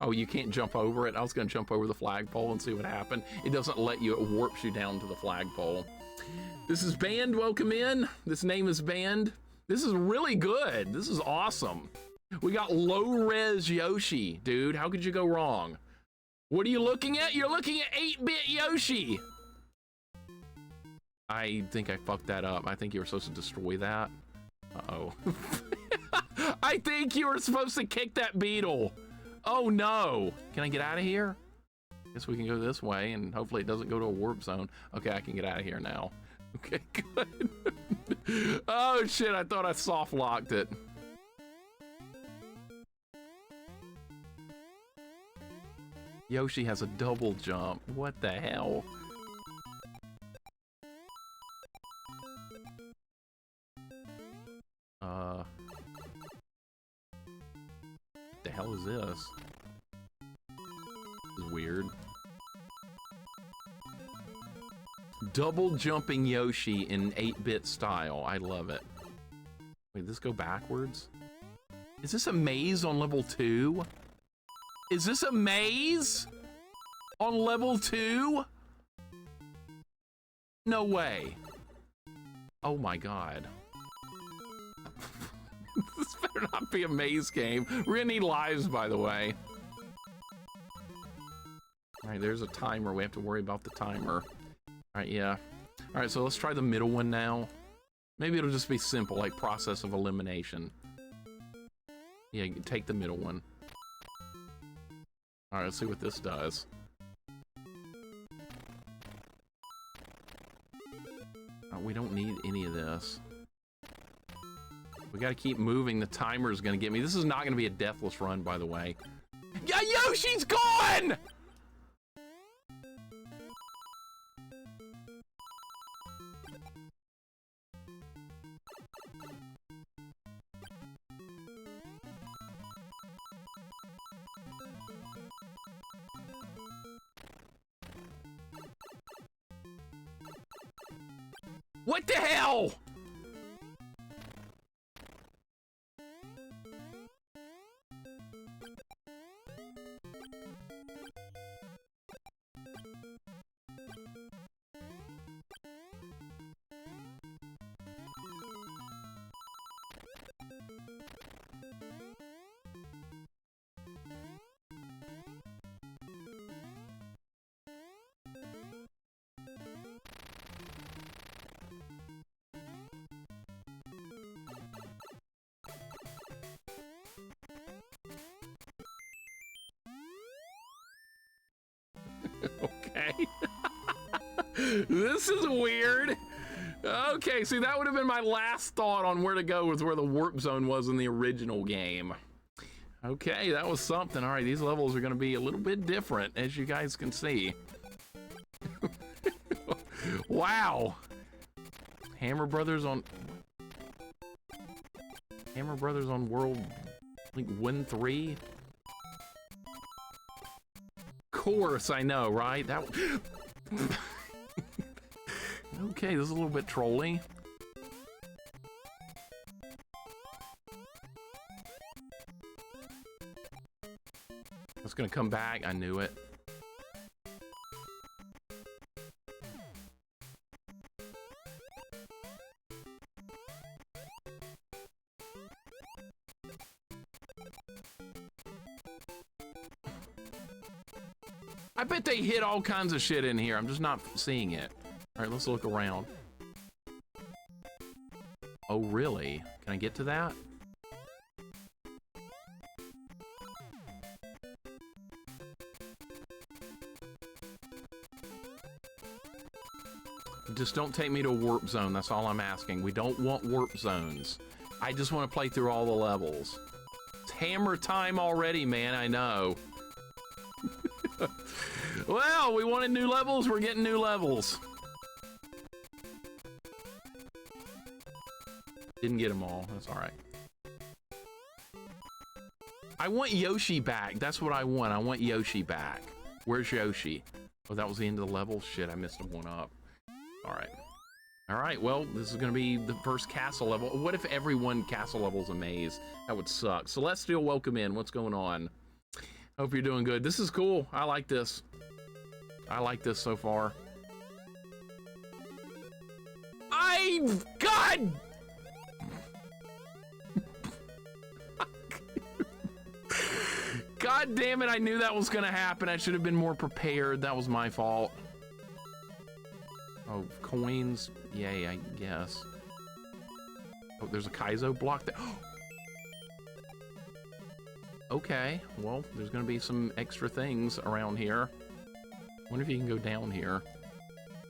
Oh, you can't jump over it? I was gonna jump over the flagpole and see what happened. It doesn't let you, it warps you down to the flagpole. This is Band, welcome in. This name is Band. This is really good. This is awesome. We got low-res Yoshi, dude. How could you go wrong? What are you looking at? You're looking at 8-bit Yoshi. I think I fucked that up. I think you were supposed to destroy that. Uh-oh. I think you were supposed to kick that beetle. Oh no. Can I get out of here? Guess we can go this way and hopefully it doesn't go to a warp zone. Okay, I can get out of here now. Okay, good. Oh shit, I thought I soft locked it. Yoshi has a double jump. What the hell? What the hell is this? This is weird. Double jumping Yoshi in 8-bit style. I love it. Wait, does this go backwards? Is this a maze on level 2? Is this a maze on level 2? No way. Oh my god. This better not be a maze game. We're gonna need lives, by the way. Alright, there's a timer. We have to worry about the timer. Alright, yeah. Alright, so let's try the middle one now. Maybe it'll just be simple, like process of elimination. Yeah, you can take the middle one. Alright, let's see what this does. We don't need any of this. We gotta keep moving. The timer's gonna get me. This is not gonna be a deathless run, by the way. Yeah, Yoshi's gone! What the hell? Okay. This is weird. Okay, see, that would have been my last thought on where to go, was where the warp zone was in the original game. Okay, that was something. All right, these levels are going to be a little bit different, as you guys can see. Wow. Hammer Brothers on World, like 1-3. Course, I know, right? That. Okay, this is a little bit trolly. It's gonna come back. I knew it. I bet they hit all kinds of shit in here. I'm just not seeing it. All right, let's look around. Oh, really? Can I get to that? Just don't take me to a warp zone. That's all I'm asking. We don't want warp zones. I just want to play through all the levels. It's hammer time already, man. I know. Well, we wanted new levels. We're getting new levels. Didn't get them all. That's all right. I want Yoshi back. That's what I want. I want Yoshi back. Where's Yoshi? Oh, that was the end of the level? Shit, I missed one up. All right. All right, well, this is going to be the first castle level. What if every one castle level is a maze? That would suck. Celestial, welcome in. What's going on? Hope you're doing good. This is cool. I like this. I like this so far. God! God damn it, I knew that was gonna happen. I should have been more prepared. That was my fault. Oh, coins. Yay, I guess. Oh, there's a Kaizo block there. Okay, well, there's gonna be some extra things around here. Wonder if you can go down here.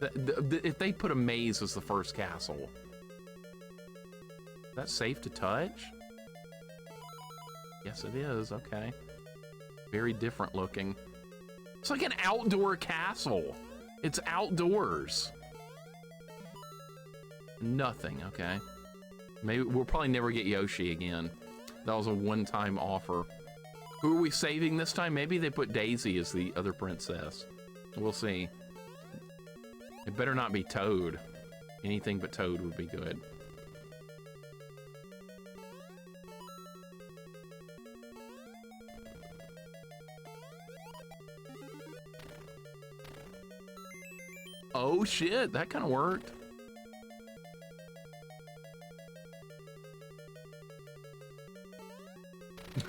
If they put a maze as the first castle. Is that safe to touch? Yes, it is, okay. Very different looking. It's like an outdoor castle. It's outdoors. Nothing, okay. Maybe we'll probably never get Yoshi again. That was a one-time offer. Who are we saving this time? Maybe they put Daisy as the other princess. We'll see. It better not be Toad. Anything but Toad would be good. Oh shit, that kind of worked.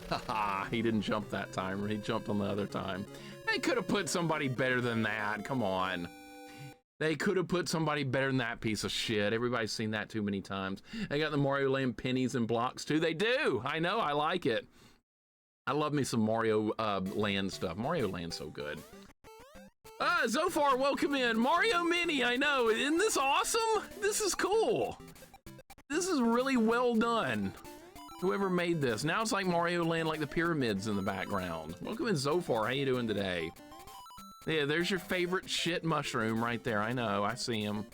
Haha, he didn't jump that time, or he jumped on the other time. They could have put somebody better than that, come on. They could have put somebody better than that piece of shit. Everybody's seen that too many times. They got the Mario Land pennies and blocks too. They do, I know, I like it. I love me some Mario Land stuff. Mario Land's so good. Zofar, welcome in. Mario Mini, I know. Isn't this awesome? This is cool. This is really well done. Whoever made this. Now it's like Mario Land, like the pyramids in the background. Welcome in, Zofar. How you doing today? Yeah, there's your favorite shit mushroom right there. I know, I see him.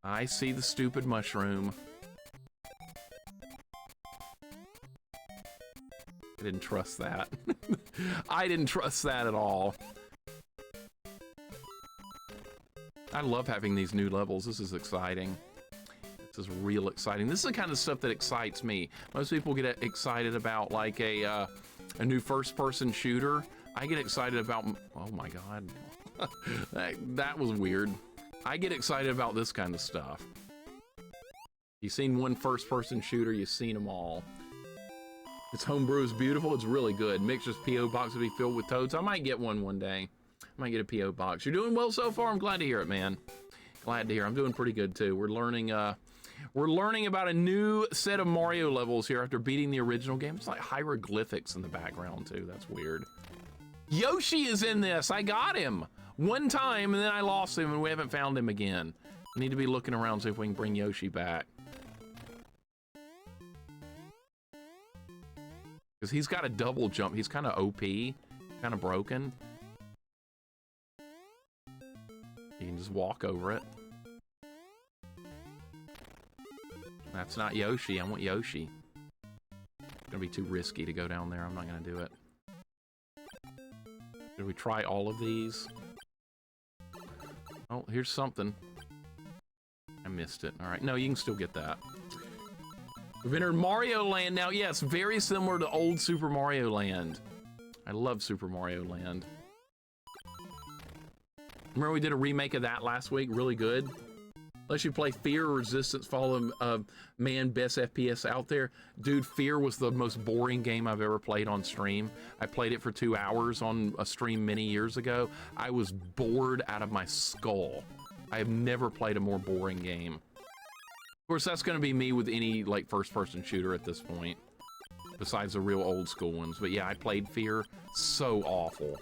I see the stupid mushroom. I didn't trust that. I didn't trust that at all. I love having these new levels. This is exciting. This is real exciting. This is the kind of stuff that excites me. Most people get excited about like a new first-person shooter. I get excited about, oh my God, that was weird. I get excited about this kind of stuff. You've seen one first-person shooter, you've seen them all. Its homebrew is beautiful, it's really good. Mixer's P.O. box will be filled with toads. I might get one day. I might get a P.O. box. You're doing well so far, I'm glad to hear it, man. Glad to hear. I'm doing pretty good too. We're learning about a new set of Mario levels here after beating the original game. It's like hieroglyphics in the background too, that's weird. Yoshi is in this. I got him one time and then I lost him and we haven't found him again. We need to be looking around, see if we can bring Yoshi back. Because he's got a double jump. He's kind of OP, kind of broken. You can just walk over it. That's not Yoshi. I want Yoshi. It's gonna be too risky to go down there. I'm not gonna do it. Did we try all of these? Oh, here's something. I missed it. All right, no, you can still get that. We've entered Mario Land now. Yes, very similar to old Super Mario Land. I love Super Mario Land. Remember we did a remake of that last week? Really good. Unless you play Fear or Resistance, follow man, best FPS out there. Dude, Fear was the most boring game I've ever played on stream. I played it for 2 hours on a stream many years ago. I was bored out of my skull. I have never played a more boring game. Of course, that's gonna be me with any like first-person shooter at this point, besides the real old school ones. But yeah, I played Fear, so awful.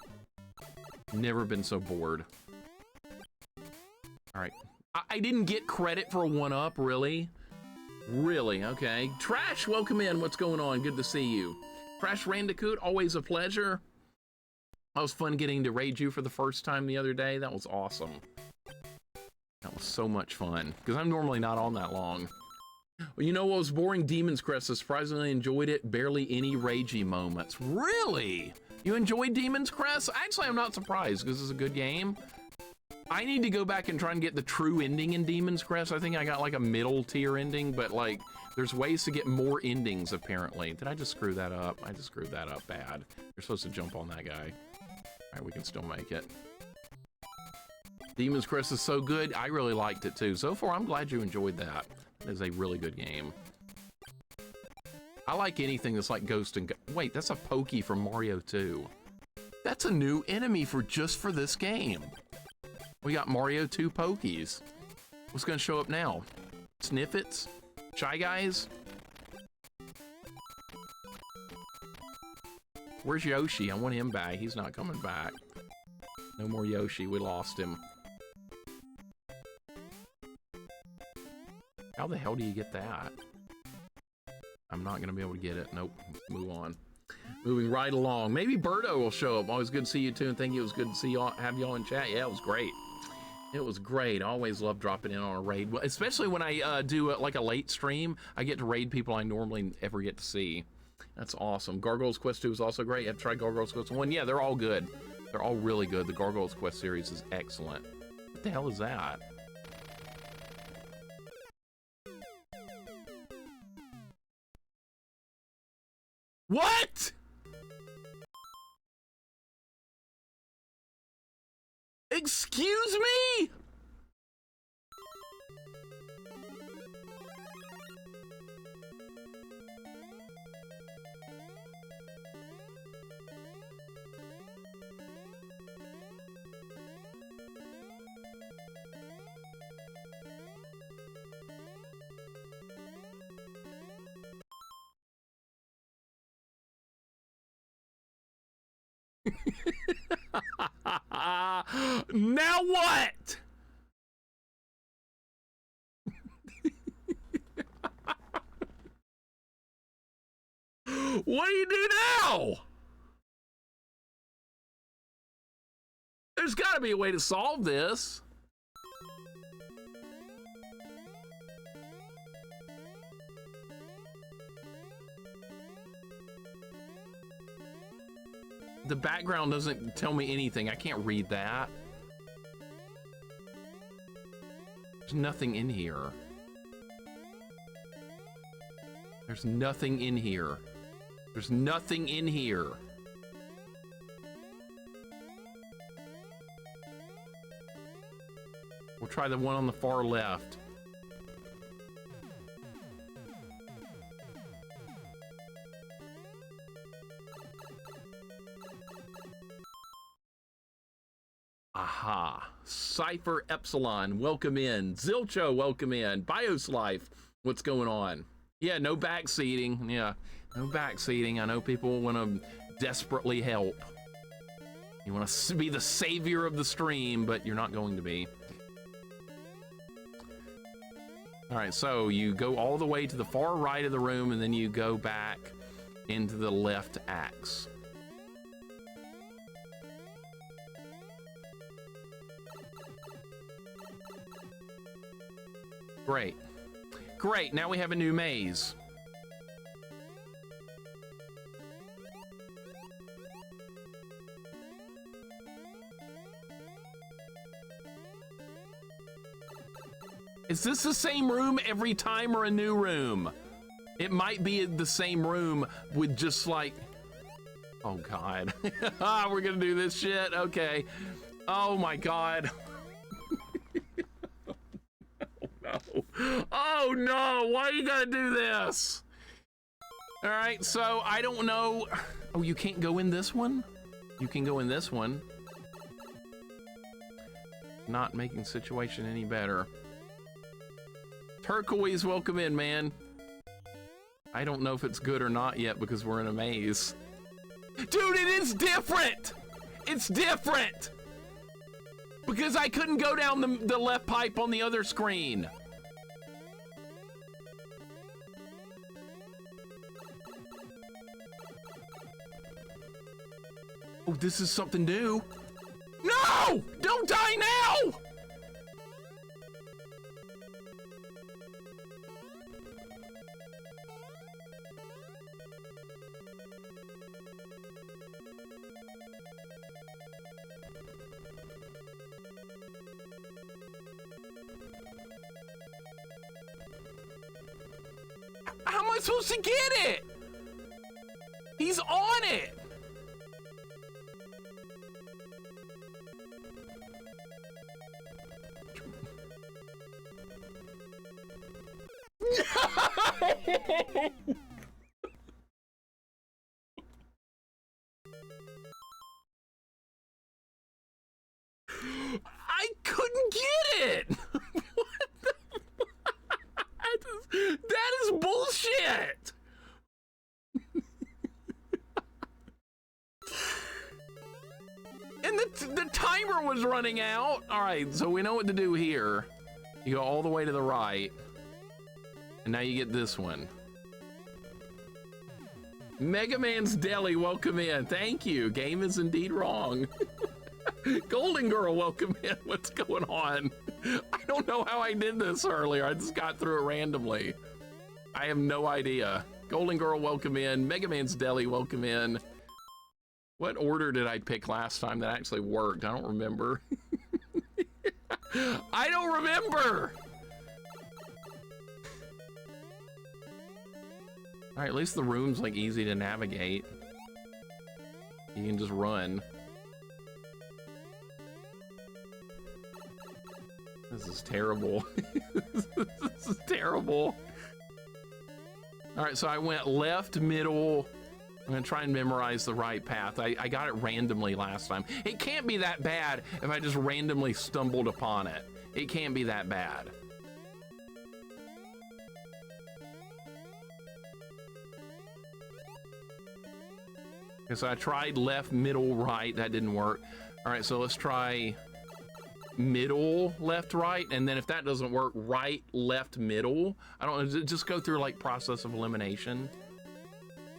Never been so bored. All right. I didn't get credit for a 1-up, really? Really, okay. Trash, welcome in. What's going on? Good to see you. Crash Randicoot, always a pleasure. That was fun getting to raid you for the first time the other day. That was awesome. That was so much fun, because I'm normally not on that long. Well, you know what was boring? Demon's Crest. I surprisingly enjoyed it. Barely any ragey moments. Really? You enjoyed Demon's Crest? Actually, I'm not surprised, because it's a good game. I need to go back and try and get the true ending in Demon's Crest. I think I got like a middle tier ending, but like there's ways to get more endings apparently. Did I just screw that up? I just screwed that up bad. You're supposed to jump on that guy. All right, we can still make it. Demon's Crest is so good. I really liked it too. So far, I'm glad you enjoyed that. It is a really good game. I like anything that's like Ghost and... Wait, that's a Pokey from Mario 2. That's a new enemy for just for this game. We got Mario 2 Pokies. What's gonna show up now? Sniffits? Shy Guys? Where's Yoshi? I want him back. He's not coming back. No more Yoshi. We lost him. How the hell do you get that? I'm not going to be able to get it. Nope. Let's move on. Moving right along. Maybe Birdo will show up. Always good to see you too, and thank you. It was good to see y'all, have y'all in chat. Yeah, it was great. It was great. I always love dropping in on a raid, especially when I do like a late stream. I get to raid people I normally ever get to see. That's awesome. Gargoyles Quest 2 is also great. You have tried Gargoyles Quest 1? Yeah, they're all good. They're all really good. The Gargoyles Quest series is excellent. What the hell is that? What? Excuse me? Now what? What do you do now? There's got to be a way to solve this. The background doesn't tell me anything. I can't read that. There's nothing in here. There's nothing in here. There's nothing in here. We'll try the one on the far left. Aha. Cypher Epsilon, welcome in. Zilcho, welcome in. Bios Life, what's going on? Yeah, no backseating. Yeah, no backseating. I know people want to desperately help. You want to be the savior of the stream, but you're not going to be. All right, so you go all the way to the far right of the room, and then you go back into the left axe. Great. Great, now we have a new maze. Is this the same room every time or a new room? It might be the same room with just like... Oh, God. We're gonna do this shit? Okay. Oh, my God. Oh no, why you gotta do this? All right, so I don't know. Oh, you can't go in this one? You can go in this one. Not making the situation any better. Turquoise, welcome in, man. I don't know if it's good or not yet because we're in a maze. Dude, it is different! It's different! Because I couldn't go down the left pipe on the other screen. Oh, this is something new. No! Don't die now! How am I supposed to get it? He's on it. I couldn't get it. What the? That is bullshit. timer was running out. All right, so we know what to do here. You go all the way to the right. And now you get this one. Mega Man's Deli, welcome in. Thank you. Game is indeed wrong. Golden Girl, welcome in. What's going on? I don't know how I did this earlier. I just got through it randomly. I have no idea. Golden Girl, welcome in. Mega Man's Deli, welcome in. What order did I pick last time that actually worked? I don't remember. I don't remember. All right, at least the room's like easy to navigate. You can just run. This is terrible. This is terrible. All right, so I went left, middle. I'm gonna try and memorize the right path. I got it randomly last time. It can't be that bad if I just randomly stumbled upon it. It can't be that bad. Okay, so I tried left, middle, right. That didn't work. All right, so let's try middle, left, right. And then if that doesn't work, right, left, middle. I don't know, just go through like process of elimination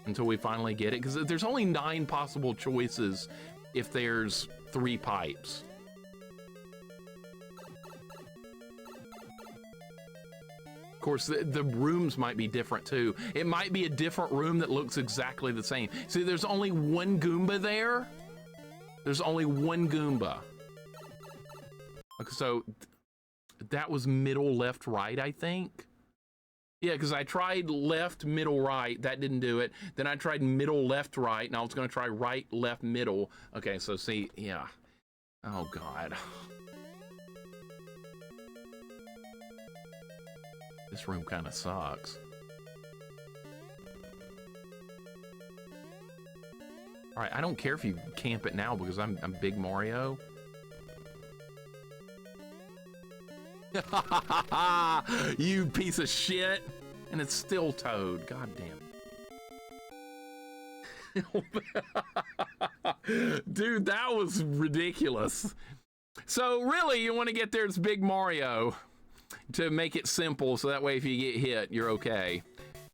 until we finally get it. Because there's only 9 possible choices if there's 3 pipes. Of course, the rooms might be different too. It might be a different room that looks exactly the same. See, there's only 1 Goomba there. There's only 1 Goomba. Okay, so that was middle, left, right, I think. Yeah, because I tried left, middle, right. That didn't do it. Then I tried middle, left, right. And I was going to try right, left, middle. Okay, so see, yeah. Oh, God. This room kind of sucks. All right, I don't care if you camp it now because I'm Big Mario. You piece of shit. And it's still Toad. God damn. Dude, that was ridiculous. So really, you want to get there as Big Mario to make it simple, so that way if you get hit, you're okay.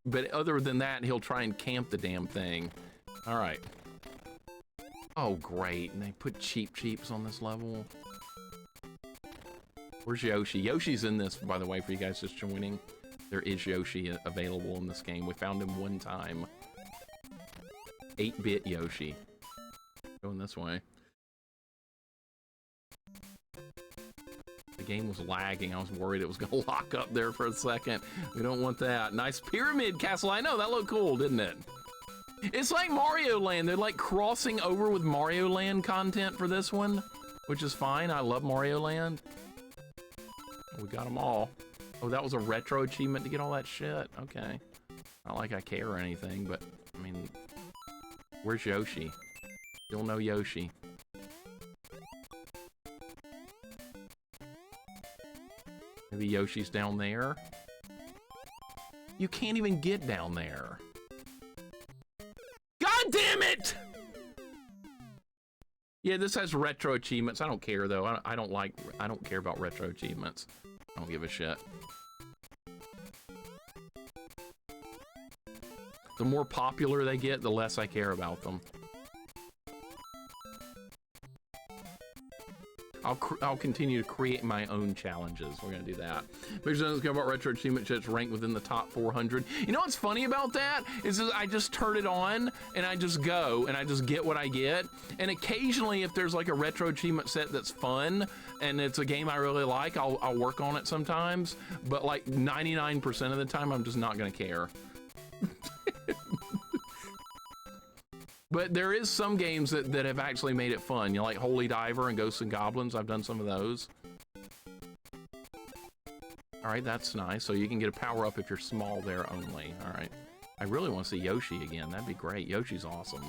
But other than that, he'll try and camp the damn thing. All right. Oh, great. And they put cheeps on this level. Where's Yoshi? Yoshi's in this, by the way, for you guys just joining. There is Yoshi available in this game. We found him one time. 8-bit Yoshi. Going this way. The game was lagging. I was worried it was going to lock up there for a second. We don't want that. Nice pyramid castle. I know, that looked cool, didn't it? It's like Mario Land. They're like crossing over with Mario Land content for this one, which is fine. I love Mario Land. We got them all. Oh, that was a retro achievement to get all that shit. Okay. Not like I care or anything, but, I mean, where's Yoshi? Still no Yoshi. Maybe Yoshi's down there? You can't even get down there. God damn it! Yeah, this has retro achievements. I don't care though. I don't care about retro achievements. I don't give a shit. The more popular they get, the less I care about them. I'll continue to create my own challenges. We're gonna do that. Make sure to go about retro achievement that's ranked within the top 400. You know what's funny about that is I just turn it on and I just go and I just get what I get. And occasionally, if there's like a retro achievement set that's fun and it's a game I really like, I'll work on it sometimes. But like 99% of the time, I'm just not gonna care. But there is some games that have actually made it fun. You know, like Holy Diver and Ghosts and Goblins. I've done some of those. All right, that's nice. So you can get a power-up if you're small there only. All right. I really want to see Yoshi again. That'd be great. Yoshi's awesome.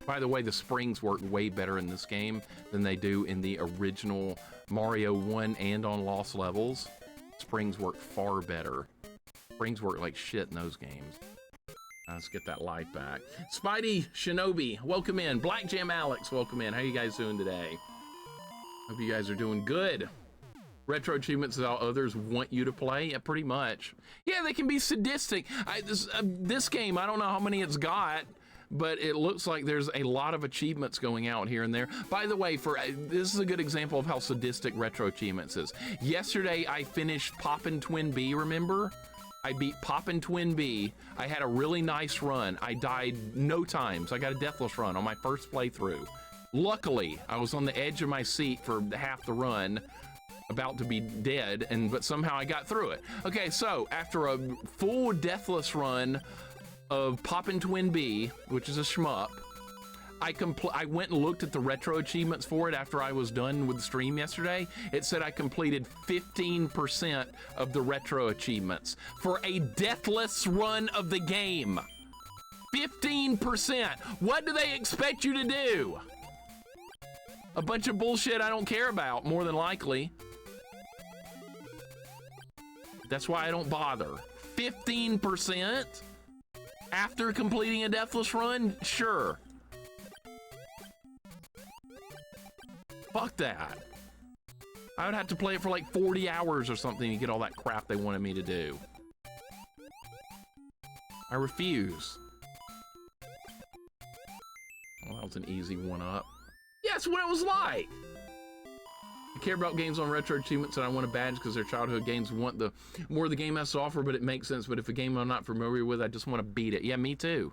By the way, the springs work way better in this game than they do in the original Mario 1 and on Lost Levels. Springs work far better. Springs work like shit in those games. Let's get that life back. Spidey Shinobi, welcome in. Black Jam Alex, welcome in. How you guys doing today? Hope you guys are doing good. Retro achievements is how others want you to play. Yeah, pretty much. Yeah, they can be sadistic. This game, I don't know how many it's got, but it looks like there's a lot of achievements going out here and there. By the way, this is a good example of how sadistic retro achievements is. Yesterday, I finished Poppin' Twin B, remember? I beat Poppin' Twin B. I had a really nice run. I died no times. I got a deathless run on my first playthrough. Luckily, I was on the edge of my seat for half the run, about to be dead, but somehow I got through it. Okay, so after a full deathless run of Poppin' Twin B, which is a shmup, I went and looked at the retro achievements for it after I was done with the stream yesterday. It said I completed 15% of the retro achievements for a deathless run of the game. 15%. What do they expect you to do? A bunch of bullshit I don't care about, more than likely. That's why I don't bother. 15% after completing a deathless run? Sure. Fuck that. I would have to play it for like 40 hours or something to get all that crap they wanted me to do. I refuse. Well, that was an easy one-up. Yeah, that's what it was like. I care about games on retro achievements and I want a badge because they're childhood games. Want the more the game has to offer, but it makes sense. But if a game I'm not familiar with, I just want to beat it. Yeah, me too.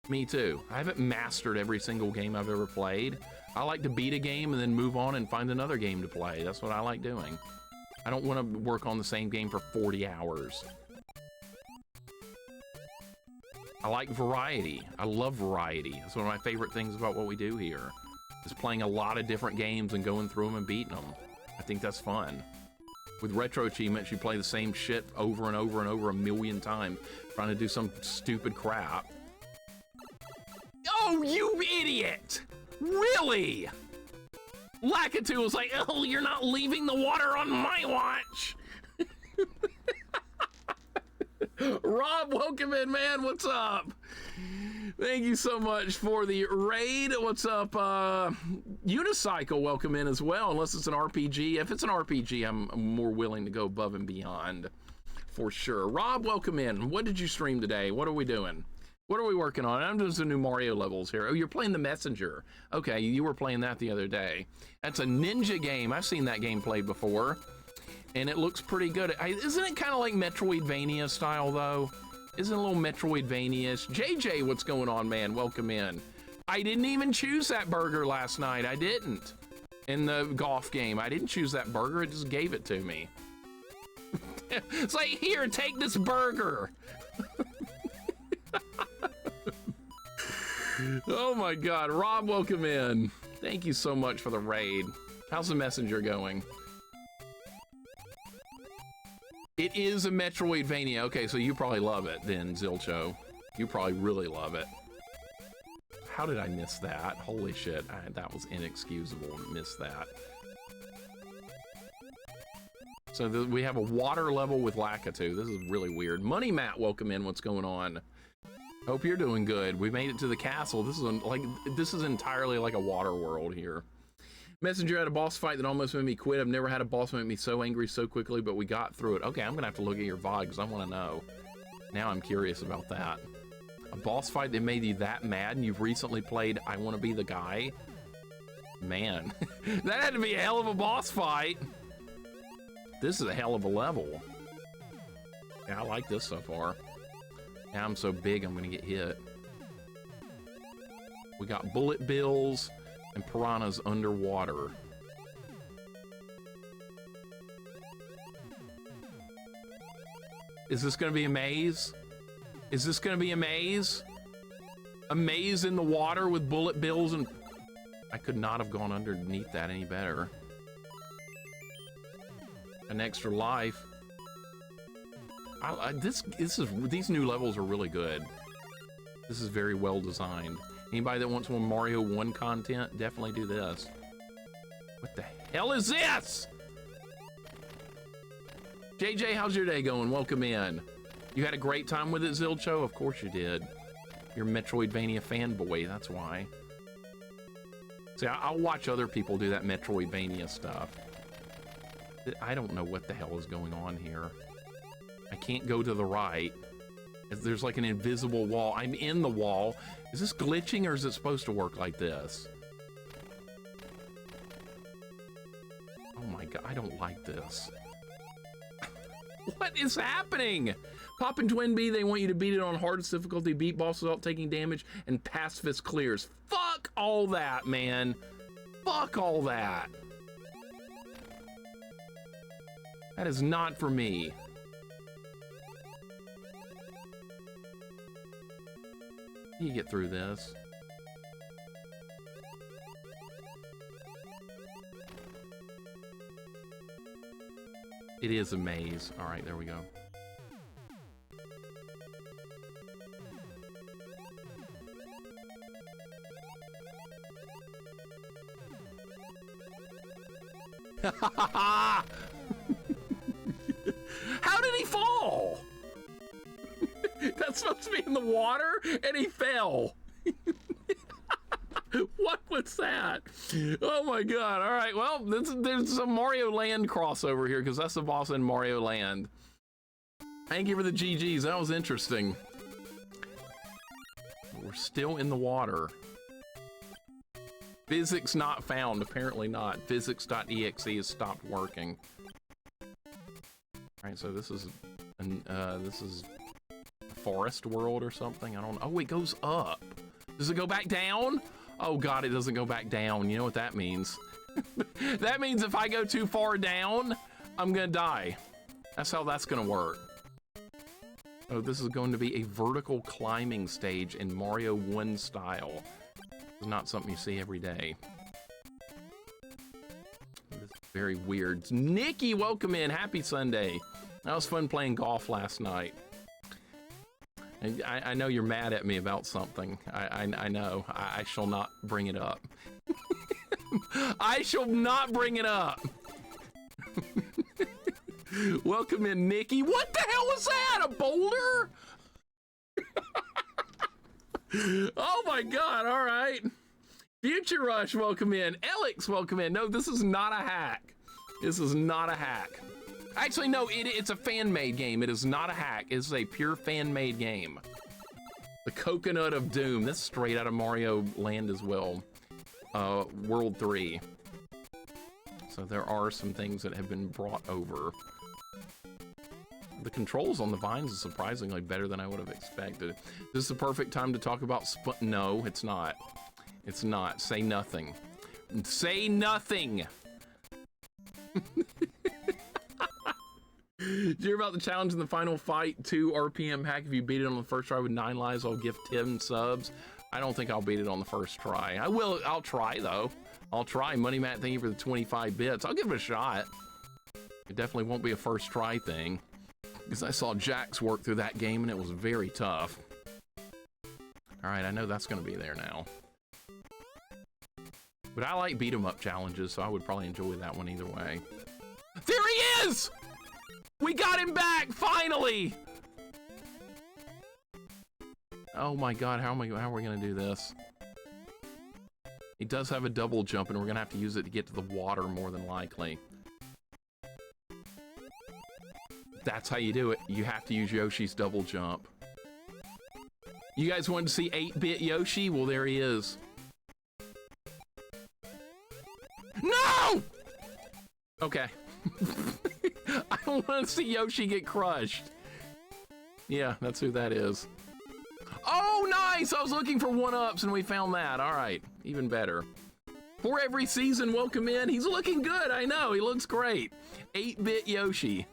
Me too. I haven't mastered every single game I've ever played. I like to beat a game and then move on and find another game to play. That's what I like doing. I don't want to work on the same game for 40 hours. I like variety. I love variety. It's one of my favorite things about what we do here. Is playing a lot of different games and going through them and beating them. I think that's fun. With retro achievements, you play the same shit over and over and over a million times, trying to do some stupid crap. Oh, you idiot! Really? Lakitu was like, oh, you're not leaving the water on my watch. Rob, welcome in, man. What's up? Thank you so much for the raid. What's up? Unicycle, welcome in as well, unless it's an RPG. If it's an RPG, I'm more willing to go above and beyond, for sure. Rob, welcome in. What did you stream today? What are we doing? What are we working on? I'm doing some new Mario levels here. Oh, you're playing The Messenger. Okay, you were playing that the other day. That's a ninja game. I've seen that game played before, and it looks pretty good. Isn't it kind of like Metroidvania style, though? Isn't it a little Metroidvania-ish? JJ, what's going on, man? Welcome in. I didn't even choose that burger last night. I didn't. In the golf game, I didn't choose that burger. It just gave it to me. It's like, here, take this burger. Oh my God, Rob, welcome in. Thank you so much for the raid. How's the Messenger going? It is a Metroidvania. Okay, so you probably love it then, Zilcho. You probably really love it. How did I miss that? Holy shit, that was inexcusable to miss that. So we have a water level with Lakitu. This is really weird. Money Matt, welcome in. What's going on? Hope you're doing good. We made it to the castle. This is entirely like a water world here. Messenger had a boss fight that almost made me quit. I've never had a boss make me so angry so quickly, but we got through it. Okay, I'm gonna have to look at your VOD because I want to know. Now I'm curious about that. A boss fight that made you that mad, and you've recently played I Want to Be the Guy? Man, that had to be a hell of a boss fight. This is a hell of a level. Yeah, I like this so far. Now I'm so big, I'm gonna get hit. We got bullet bills and piranhas underwater. Is this gonna be a maze? Is this gonna be a maze? A maze in the water with bullet bills and... I could not have gone underneath that any better. An extra life. These new levels are really good. This is very well designed. Anybody that wants more Mario 1 content, definitely do this. What the hell is this? JJ, how's your day going? Welcome in. You had a great time with it, Zilcho? Of course you did. You're a Metroidvania fanboy, that's why. See, I'll watch other people do that Metroidvania stuff. I don't know what the hell is going on here. I can't go to the right. There's like an invisible wall. I'm in the wall. Is this glitching or is it supposed to work like this? Oh my god, I don't like this. What is happening? Pop and Twin B, they want you to beat it on hardest difficulty, beat bosses without taking damage, and pacifist clears. Fuck all that, man. Fuck all that. That is not for me. You get through this. It is a maze. All right, there we go. How did he fall? That's supposed to be in the water, and he fell. What was that? Oh my god. All right, well, there's some Mario Land crossover here, because that's the boss in Mario Land. Thank you for the GGs. That was interesting. We're still in the water. Physics not found. Apparently not. Physics.exe has stopped working. All right, so this is forest world or something. I don't know. Oh, it goes up. Does it go back down? Oh god, it doesn't go back down. You know what that means? That means if I go too far down, I'm gonna die. That's how that's gonna work. Oh, this is going to be a vertical climbing stage in Mario 1 style. It's not something you see every day. This is very weird. Nikki, welcome in. Happy Sunday. That was fun playing golf last night. I know you're mad at me about something. I know. I shall not bring it up. I shall not bring it up. Welcome in, Nikki. What the hell was that? A boulder? Oh my god, all right. Future Rush, welcome in. Alex, welcome in. No, this is not a hack. This is not a hack. Actually, no, it's a fan-made game. It is not a hack. It's a pure fan-made game. The Coconut of Doom. That's straight out of Mario Land as well. World 3. So there are some things that have been brought over. The controls on the vines is surprisingly better than I would have expected. This is the perfect time to talk about no, it's not. It's not. Say nothing. Say nothing! Did you hear about the challenge in the final fight? 2 RPM hack. If you beat it on the first try with 9 lives, I'll gift 10 subs. I don't think I'll beat it on the first try. I'll try though. I'll try. Money Matt, thank you for the 25 bits. I'll give it a shot. It definitely won't be a first try thing, because I saw Jax work through that game and it was very tough. All right, I know that's gonna be there now. But I like beat 'em up challenges, so I would probably enjoy that one either way. There he is! We got him back, finally! Oh my god, how are we gonna do this? He does have a double jump, and we're gonna have to use it to get to the water more than likely. That's how you do it. You have to use Yoshi's double jump. You guys wanted to see 8-bit Yoshi? Well, there he is. No! Okay. I don't want to see Yoshi get crushed. Yeah, that's who that is. Oh, nice! I was looking for 1-ups and we found that. All right, even better. For every season, welcome in. He's looking good, I know. He looks great. 8-bit Yoshi.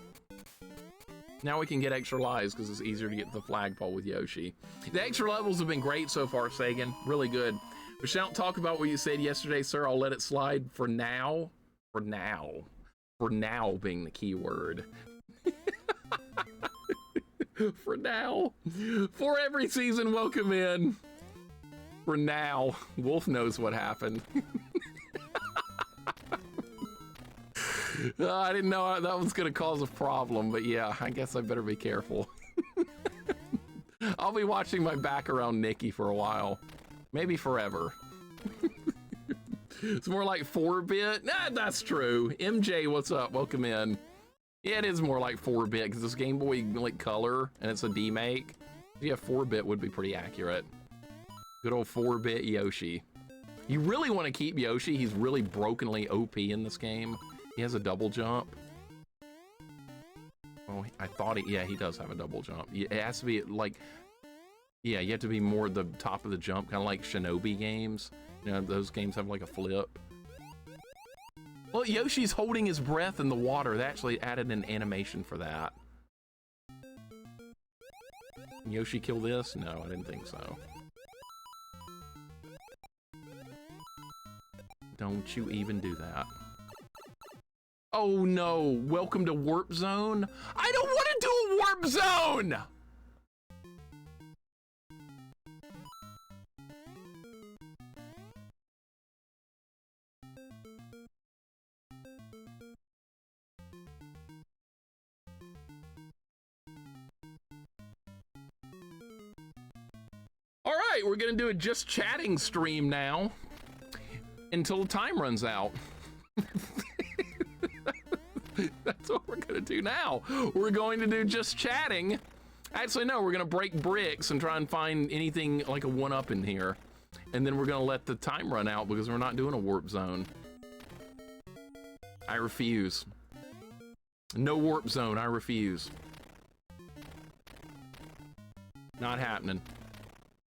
Now we can get extra lives because it's easier to get to the flagpole with Yoshi. The extra levels have been great so far, Sagan. Really good. But don't talk about what you said yesterday, sir. I'll let it slide for now. For now. For now being the key word. For now. For every season, welcome in. For now. Wolf knows what happened. I didn't know that was going to cause a problem, but yeah, I guess I better be careful. I'll be watching my back around Nikki for a while. Maybe forever. It's more like 4-bit. Nah, that's true. MJ, what's up? Welcome in. Yeah, it is more like 4-bit because it's Game Boy like Color and it's a demake. Yeah, 4-bit would be pretty accurate. Good old 4-bit Yoshi. You really want to keep Yoshi. He's really brokenly OP in this game. He has a double jump. Oh, I thought he does have a double jump. It has to be like, yeah, you have to be more the top of the jump, kind of like Shinobi games. You know, those games have like a flip. Well, Yoshi's holding his breath in the water. They actually added an animation for that. Can Yoshi kill this? No, I didn't think so. Don't you even do that. Oh no, welcome to Warp Zone? I don't want to do a Warp Zone! All right, we're gonna do a just chatting stream now until the time runs out. That's what we're gonna do now. We're going to do just chatting. Actually, no, we're gonna break bricks and try and find anything like a 1-up in here. And then we're gonna let the time run out because we're not doing a warp zone. I refuse. No warp zone, I refuse. Not happening.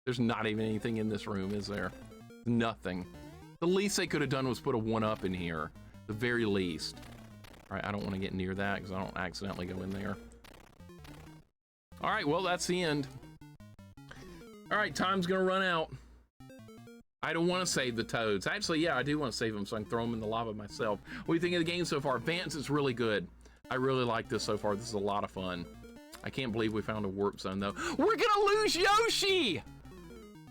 There's not even anything in this room, is there? Nothing. The least they could have done was put a 1-up in here. The very least. All right, I don't want to get near that because I don't accidentally go in there. All right, well, that's the end. All right, time's gonna run out. I don't want to save the toads. Actually, yeah, I do want to save them so I can throw them in the lava myself. What do you think of the game so far? Vance is really good. I really like this so far. This is a lot of fun. I can't believe we found a warp zone, though. We're gonna lose Yoshi!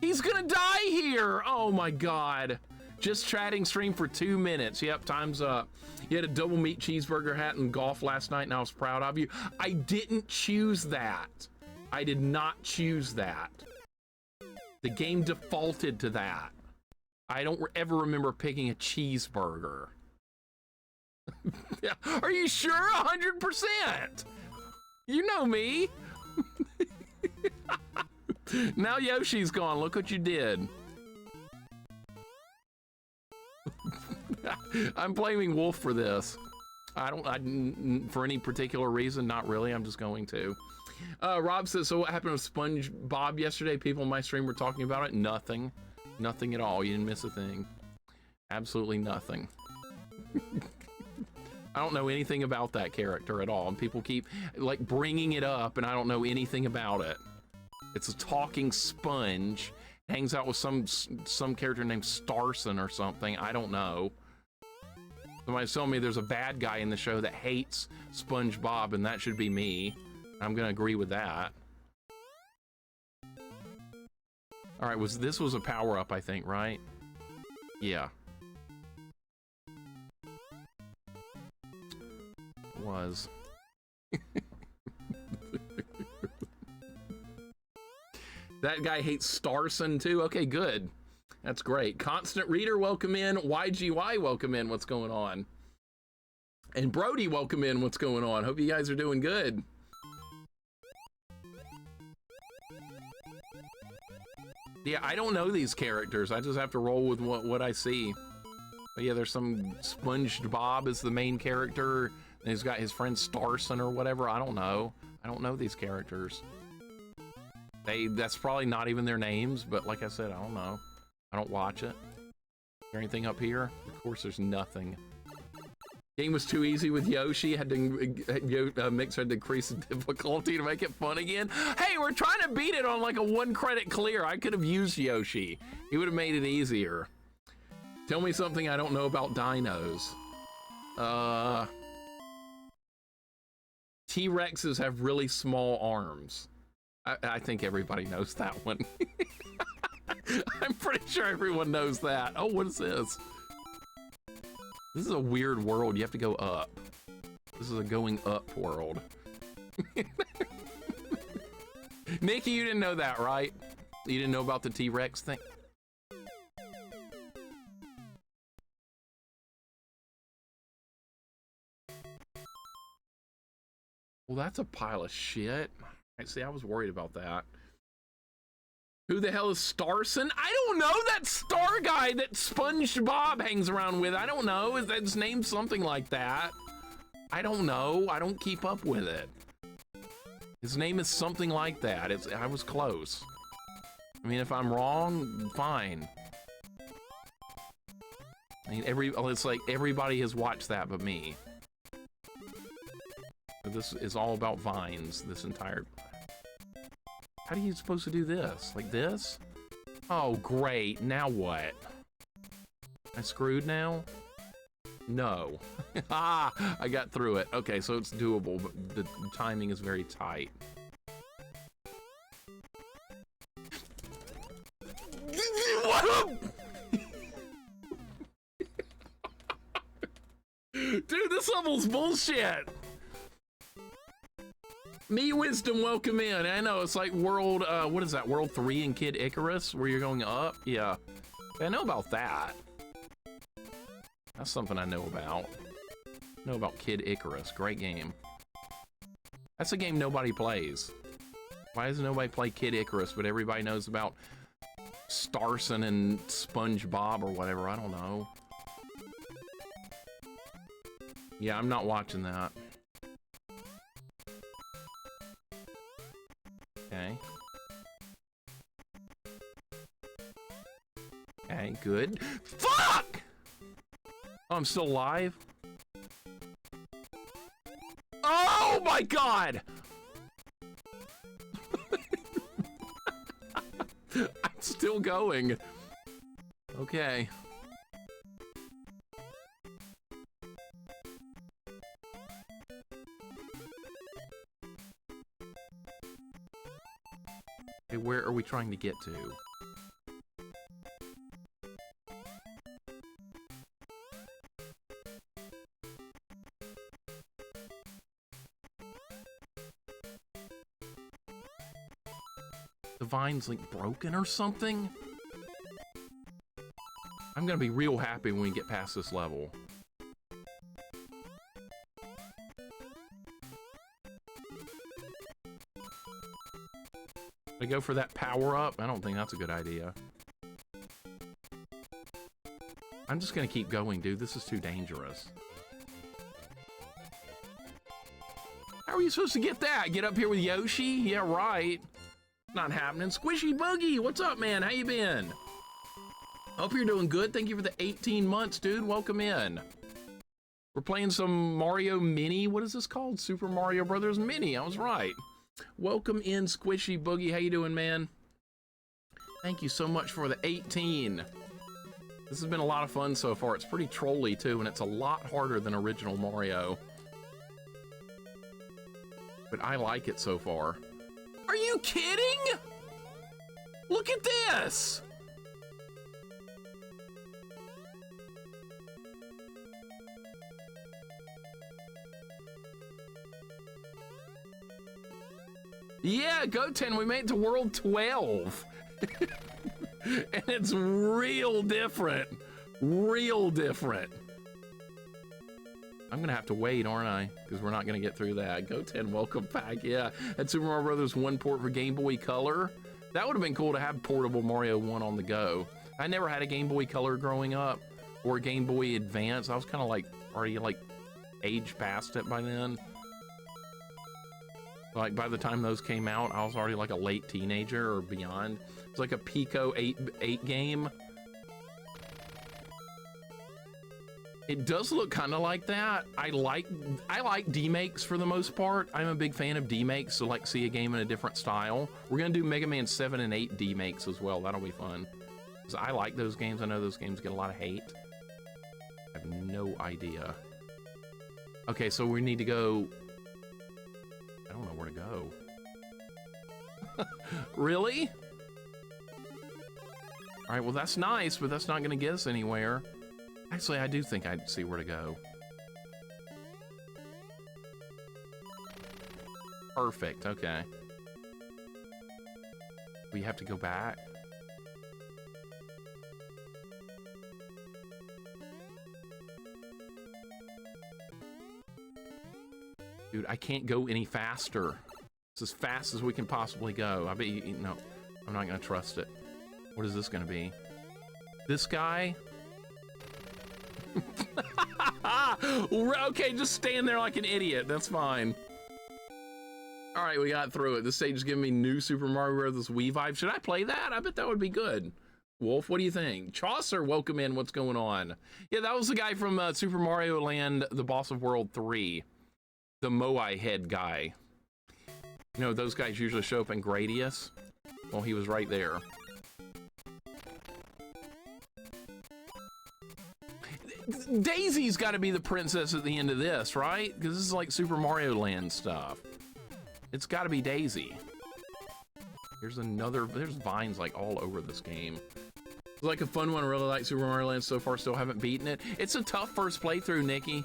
He's gonna die here! Oh my god. Just chatting stream for 2 minutes. Yep, time's up. You had a double meat cheeseburger hat in golf last night, and I was proud of you. I didn't choose that. I did not choose that. The game defaulted to that. I don't ever remember picking a cheeseburger. Are you sure? 100%. You know me. Now Yoshi's gone. Look what you did. I'm blaming Wolf for this. For any particular reason, not really. I'm just going to. Rob says, so what happened with SpongeBob yesterday? People in my stream were talking about it. Nothing. Nothing at all. You didn't miss a thing. Absolutely nothing. I don't know anything about that character at all. And people keep like bringing it up and I don't know anything about it. It's a talking sponge. Hangs out with some character named Starson or something. I don't know. Somebody's telling me there's a bad guy in the show that hates SpongeBob, and that should be me. I'm gonna agree with that. All right, this was a power-up, I think, right? Yeah. It was. That guy hates Starson too. Okay, good. That's great. Constant Reader, welcome in. YGY, welcome in. What's going on? And Brody, welcome in. What's going on? Hope you guys are doing good. Yeah, I don't know these characters. I just have to roll with what I see. But yeah, there's some SpongeBob is the main character. And he's got his friend Starson or whatever. I don't know. I don't know these characters. That's probably not even their names, but like I said, I don't know. I don't watch it. Is there anything up here? Of course, there's nothing. Game was too easy with Yoshi. Had to Mixer had to increase the difficulty to make it fun again. Hey, we're trying to beat it on like a 1-credit clear. I could have used Yoshi. He would have made it easier. Tell me something I don't know about dinos. T-Rexes have really small arms. I think everybody knows that one. I'm pretty sure everyone knows that. Oh, what is this? This is a weird world. You have to go up. This is a going up world. Mickey, you didn't know that, right? You didn't know about the T-Rex thing? Well, that's a pile of shit. See, I was worried about that. Who the hell is Starson? I don't know. That star guy that SpongeBob hangs around with. I don't know. Is that his name something like that? I don't know. I don't keep up with it. His name is something like that. I was close. I mean, if I'm wrong, fine. I mean, it's like everybody has watched that but me. This is all about vines, this entire... How are you supposed to do this? Like this? Oh, great. Now what? Am I screwed now? No. Ah, I got through it. Okay, so it's doable, but the timing is very tight. What a... Dude, this level's bullshit. Me Wisdom, welcome in. I know, it's like World, what is that? World 3 in Kid Icarus, where you're going up? Yeah. I know about that. That's something I know about. I know about Kid Icarus. Great game. That's a game nobody plays. Why does nobody play Kid Icarus, but everybody knows about Starson and SpongeBob or whatever? I don't know. Yeah, I'm not watching that. Okay. Okay, good. Fuck! Oh, I'm still alive? Oh my god! I'm still going. Okay. Okay, where are we trying to get to? The vine's like broken or something? I'm gonna be real happy when we get past this level. I go for that power up? I don't think that's a good idea. I'm just gonna keep going, dude. This is too dangerous. How are you supposed to get that? Get up here with Yoshi? Yeah, right. Not happening. Squishy Boogie, what's up, man? How you been? Hope you're doing good. Thank you for the 18 months, dude. Welcome in. We're playing some Mario Mini. What is this called? Super Mario Brothers Mini. I was right. Welcome in, Squishy Boogie. How you doing, man? Thank you so much for the 18. This has been a lot of fun so far. It's pretty trolly, too, and it's a lot harder than original Mario. But I like it so far. Are you kidding? Look at this! Yeah, go 10. We made it to World 12. And it's real different. Real different. I'm gonna have to wait, aren't I? Because we're not gonna get through that. Go 10, welcome back. Yeah, had Super Mario Brothers 1 port for Game Boy Color. That would have been cool to have portable Mario 1 on the go. I never had a Game Boy Color growing up, or a Game Boy Advance. I was kind of like, already like age past it by then. Like by the time those came out, I was already like a late teenager or beyond. It's like a Pico 8 game. It does look kind of like that. I like demakes for the most part. I'm a big fan of demakes, so like see a game in a different style. We're gonna do Mega Man 7 and 8 demakes as well. That'll be fun. Because I like those games. I know those games get a lot of hate. I have no idea. Okay, so we need to go... I don't know where to go. Really? All right, well, that's nice, but that's not gonna get us anywhere. Actually, I do think I see where to go. Perfect, okay. We have to go back. Dude, I can't go any faster. It's as fast as we can possibly go. I bet you, no, I'm not gonna trust it. What is this gonna be? This guy? Okay, just stand there like an idiot. That's fine. All right, we got through it. This stage is giving me new Super Mario Bros. Wii vibe. Should I play that? I bet that would be good. Wolf, what do you think? Chaucer, welcome in. What's going on? Yeah, that was the guy from Super Mario Land, the Boss of World 3. The Moai head guy. You know, those guys usually show up in Gradius. Well, he was right there. Daisy's got to be the princess at the end of this, right? Because this is like Super Mario Land stuff. It's got to be Daisy. There's vines like all over this game. It's like a fun one. I really like Super Mario Land so far. Still haven't beaten it. It's a tough first playthrough, Nikki.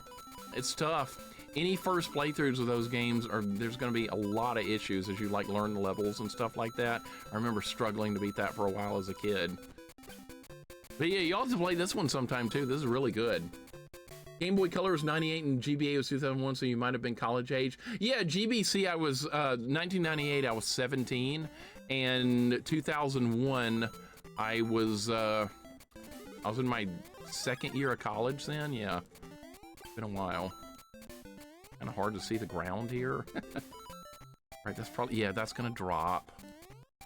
It's tough. Any first playthroughs of those games there's going to be a lot of issues as you like learn the levels and stuff like that. I remember struggling to beat that for a while as a kid. But yeah, you have to play this one sometime too. This is really good. Game Boy Color was 98 and GBA was 2001, so you might have been college age. Yeah, GBC, I was 1998, I was 17, and 2001, I was in my second year of college then. Yeah, it's been a while. Kind of hard to see the ground here. Right, that's probably, yeah, that's gonna drop.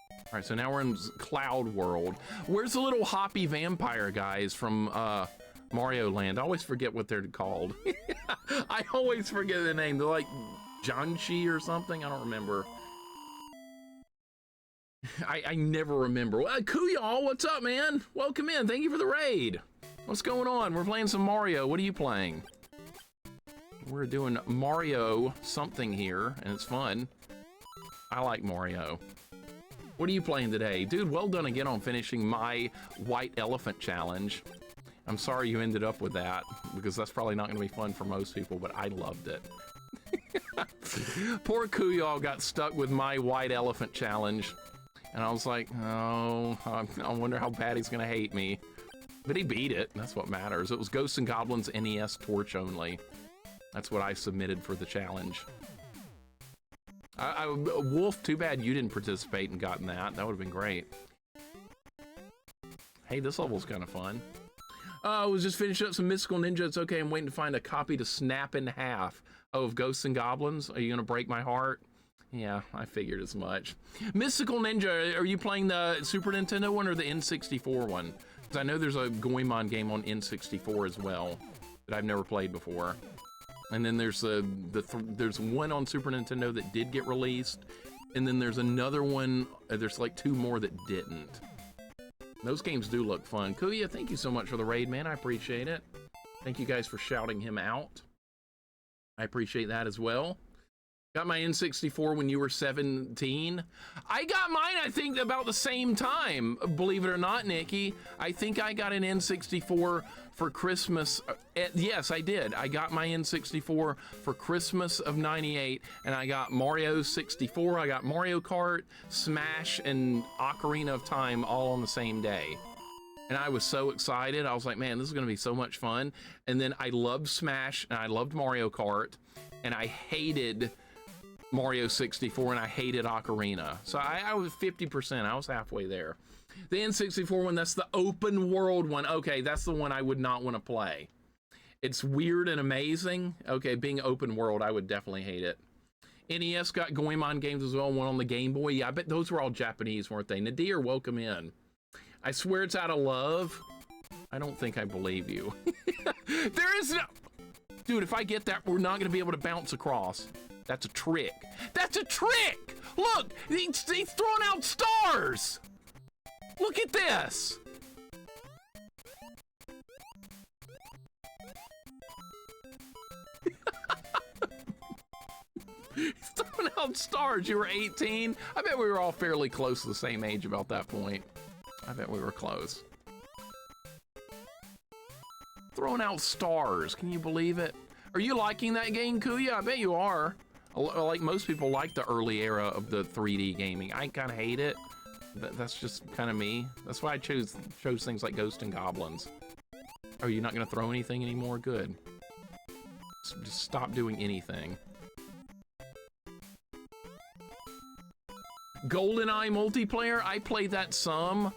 All right, so now we're in Cloud World. Where's the little hoppy vampire guys from Mario Land? I always forget what they're called. I always forget the name. They're like Janshi or something. I don't remember. I never remember. Well, Kuyal, what's up, man? Welcome in. Thank you for the raid. What's going on? We're playing some Mario. What are you playing? We're doing Mario something here, and it's fun. I like Mario. What are you playing today? Dude, well done again on finishing my White Elephant Challenge. I'm sorry you ended up with that, because that's probably not going to be fun for most people, but I loved it. Poor Kuyal got stuck with my White Elephant Challenge, and I was like, oh, I wonder how bad he's going to hate me. But he beat it, that's what matters. It was Ghosts and Goblins NES Torch only. That's what I submitted for the challenge. Wolf, too bad you didn't participate and gotten that. That would have been great. Hey, this level's kind of fun. I was just finishing up some Mystical Ninja. It's okay. I'm waiting to find a copy to snap in half. Oh, of Ghosts and Goblins? Are you going to break my heart? Yeah, I figured as much. Mystical Ninja, are you playing the Super Nintendo one or the N64 one? Because I know there's a Goemon game on N64 as well that I've never played before. And then there's there's one on Super Nintendo that did get released, and then there's another one. There's like two more that didn't. Those games do look fun. Kuya, thank you so much for the raid, man. I appreciate it. Thank you guys for shouting him out. I appreciate that as well. Got my N64 when you were 17. I got mine, I think, about the same time. Believe it or not, Nikki. I think I got an N64 for Christmas. Yes, I did. I got my N64 for Christmas of '98, and I got Mario 64. I got Mario Kart, Smash, and Ocarina of Time all on the same day. And I was so excited. I was like, man, this is going to be so much fun. And then I loved Smash, and I loved Mario Kart, and I hated Mario 64, and I hated Ocarina. So I was 50%. I was halfway there. The N64 one, that's the open world one. Okay, that's the one I would not want to play. It's weird and amazing. Okay, being open world, I would definitely hate it. NES got Goemon games as well, one on the Game Boy. Yeah, I bet those were all Japanese, weren't they? Nadir, welcome in. I swear it's out of love. I don't think I believe you. There is no... Dude, if I get that, we're not going to be able to bounce across. That's a trick. That's a trick! Look, he's throwing out stars! Look at this! He's throwing out stars. You were 18? I bet we were all fairly close to the same age about that point. I bet we were close. Throwing out stars. Can you believe it? Are you liking that game, Kuya? I bet you are. Like most people like the early era of the 3D gaming. I kind of hate it. That's just kind of me. That's why I chose things like Ghost and Goblins. Oh, you're not gonna throw anything anymore? Good. Just stop doing anything. GoldenEye multiplayer, I played that some.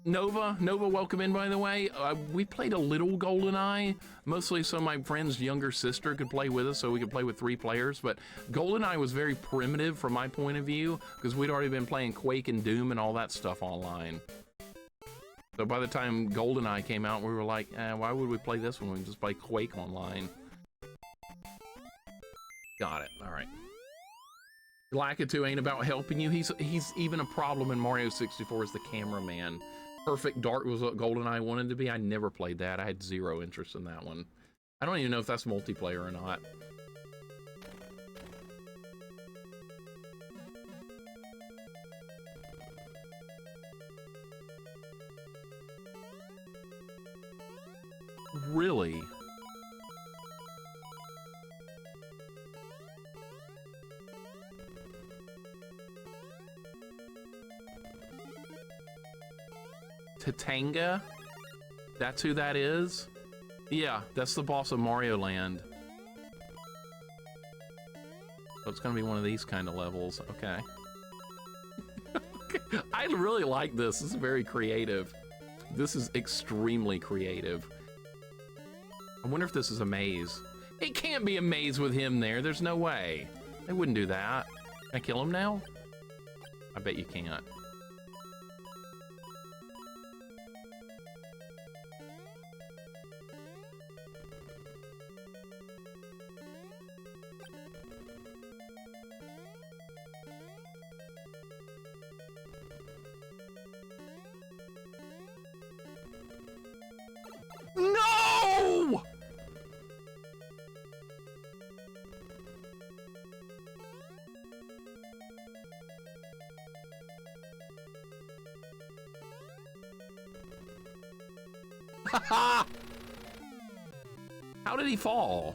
Nova, welcome in, by the way. We played a little GoldenEye, mostly so my friend's younger sister could play with us, so we could play with 3 players, but GoldenEye was very primitive from my point of view, because we'd already been playing Quake and Doom and all that stuff online. So by the time GoldenEye came out, we were like, why would we play this when we can just play Quake online? Got it, all right. Lakitu ain't about helping you. He's even a problem in Mario 64 as the cameraman. Perfect Dark was what GoldenEye wanted to be. I never played that. I had 0 interest in that one. I don't even know if that's multiplayer or not. Really? Tatanga? That's who that is? Yeah, that's the boss of Mario Land. So it's gonna be one of these kind of levels. Okay. I really like this. This is very creative. This is extremely creative. I wonder if this is a maze. It can't be a maze with him there. There's no way. They wouldn't do that. Can I kill him now? I bet you can't. No! How did he fall?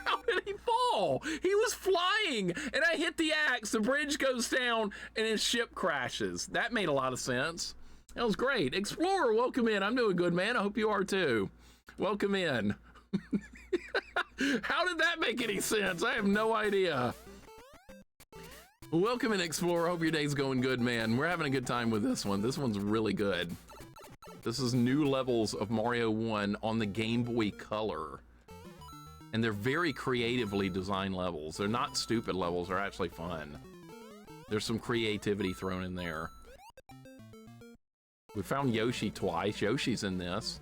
How did he fall? He was flying, and I hit the axe, the bridge goes down, and his ship crashes. That made a lot of sense. That was great. Explorer, welcome in. I'm doing good, man. I hope you are too. Welcome in. How did that make any sense? I have no idea. Welcome in, Explorer. Hope your day's going good, man. We're having a good time with this one. This one's really good. This is new levels of Mario 1 on the Game Boy Color. And they're very creatively designed levels. They're not stupid levels. They're actually fun. There's some creativity thrown in there. We found Yoshi twice. Yoshi's in this.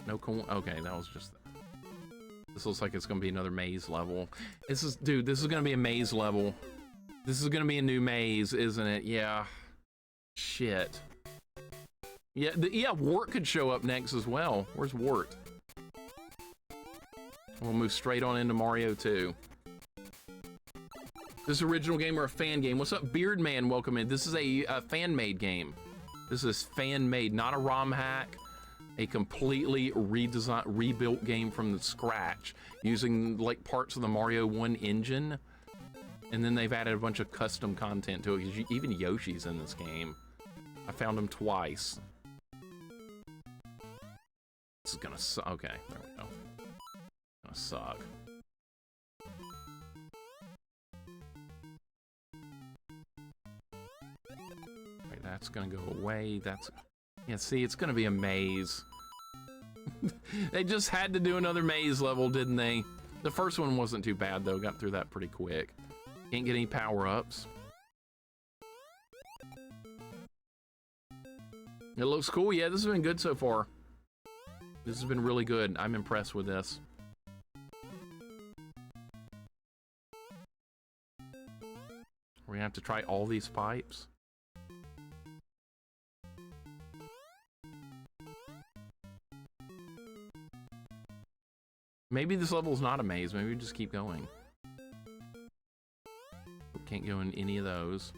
No coin. Okay, that was just... This looks like it's gonna be another maze level. This is... Dude, this is gonna be a maze level. This is gonna be a new maze, isn't it? Yeah. Shit. Yeah, yeah, Wart could show up next as well. Where's Wart? We'll move straight on into Mario 2. This original game or a fan game? What's up, Beardman? Welcome in. This is a fan-made game. This is fan-made, not a ROM hack. A completely redesigned, rebuilt game from the scratch using like parts of the Mario 1 engine. And then they've added a bunch of custom content to it. Even Yoshi's in this game. I found him twice. This is gonna suck. Okay, there we go. Gonna suck. Right, that's gonna go away. That's... Yeah, see, it's gonna be a maze. They just had to do another maze level, didn't they? The first one wasn't too bad, though. Got through that pretty quick. Can't get any power-ups. It looks cool. Yeah, this has been good so far. This has been really good. I'm impressed with this. We're gonna have to try all these pipes. Maybe this level's not a maze. Maybe we just keep going. Can't go in any of those.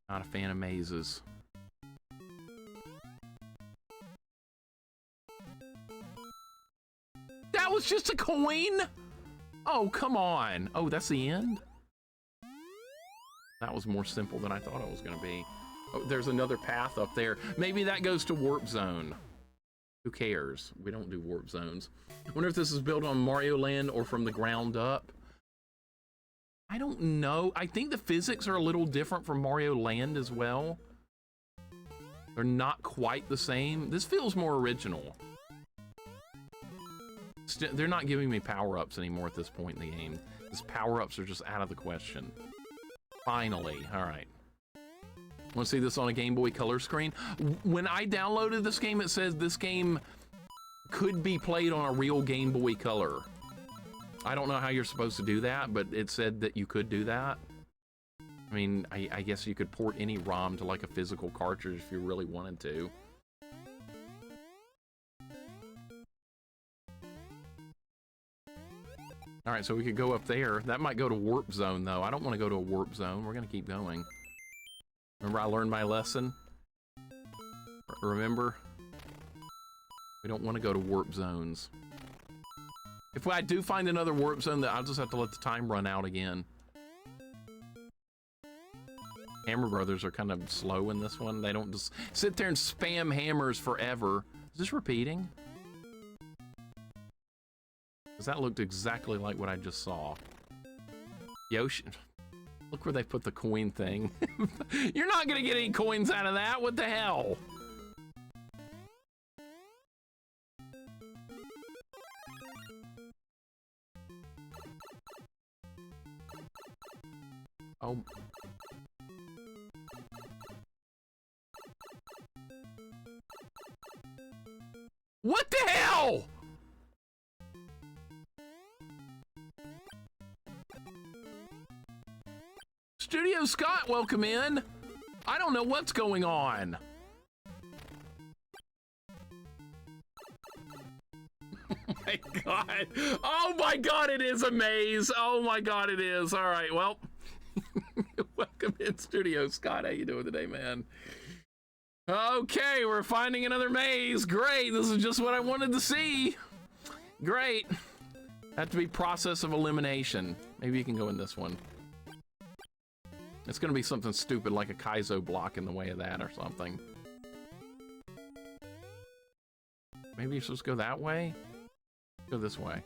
Not a fan of mazes. That was just a coin? Oh, come on. Oh, that's the end? That was more simple than I thought it was gonna be. Oh, there's another path up there. Maybe that goes to Warp Zone. Who cares? We don't do Warp Zones. I wonder if this is built on Mario Land or from the ground up. I don't know. I think the physics are a little different from Mario Land as well. They're not quite the same. This feels more original. They're not giving me power-ups anymore at this point in the game. These power-ups are just out of the question. Finally. All right. Want to see this on a Game Boy Color screen? When I downloaded this game, it says this game could be played on a real Game Boy Color. I don't know how you're supposed to do that, but it said that you could do that. I mean, I guess you could port any ROM to like a physical cartridge if you really wanted to. All right, so we could go up there. That might go to Warp Zone, though. I don't want to go to a Warp Zone. We're going to keep going. Remember, I learned my lesson? Remember? We don't want to go to Warp Zones. If I do find another Warp Zone, I'll just have to let the time run out again. Hammer Brothers are kind of slow in this one. They don't just sit there and spam hammers forever. Is this repeating? Because that looked exactly like what I just saw. Yoshi. Look where they put the coin thing. You're not going to get any coins out of that. What the hell? Oh. What the hell? Studio Scott, welcome in. I don't know what's going on. Oh my god. Oh my god, it is a maze. Oh my god, it is. All right, well. Welcome in, Studio Scott. How you doing today, man? Okay, we're finding another maze. Great, this is just what I wanted to see. Great. Have to be process of elimination. Maybe you can go in this one. It's gonna be something stupid like a Kaizo block in the way of that or something. Maybe you're supposed to go that way? Go this way.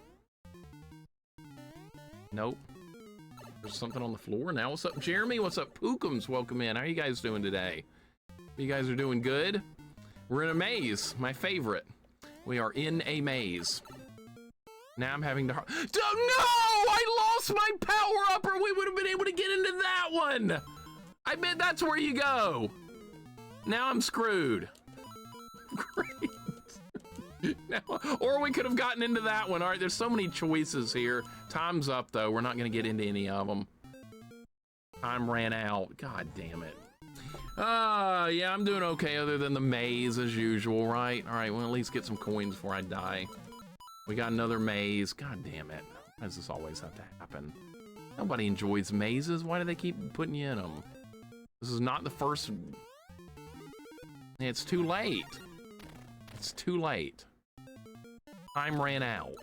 Nope. There's something on the floor now. What's up, Jeremy? What's up, Pookums? Welcome in. How are you guys doing today? You guys are doing good? We're in a maze, my favorite. We are in a maze. Now I'm having to... Oh, no! I lost my power-up or we would have been able to get into that one! I bet that's where you go. Now I'm screwed. Great. Now, or we could have gotten into that one. All right, there's so many choices here. Time's up, though. We're not going to get into any of them. Time ran out. God damn it. Yeah, I'm doing okay other than the maze as usual, right? All right, we'll at least get some coins before I die. We got another maze. God damn it. Why does this always have to happen? Nobody enjoys mazes. Why do they keep putting you in them? This is not the first... It's too late. It's too late. Time ran out.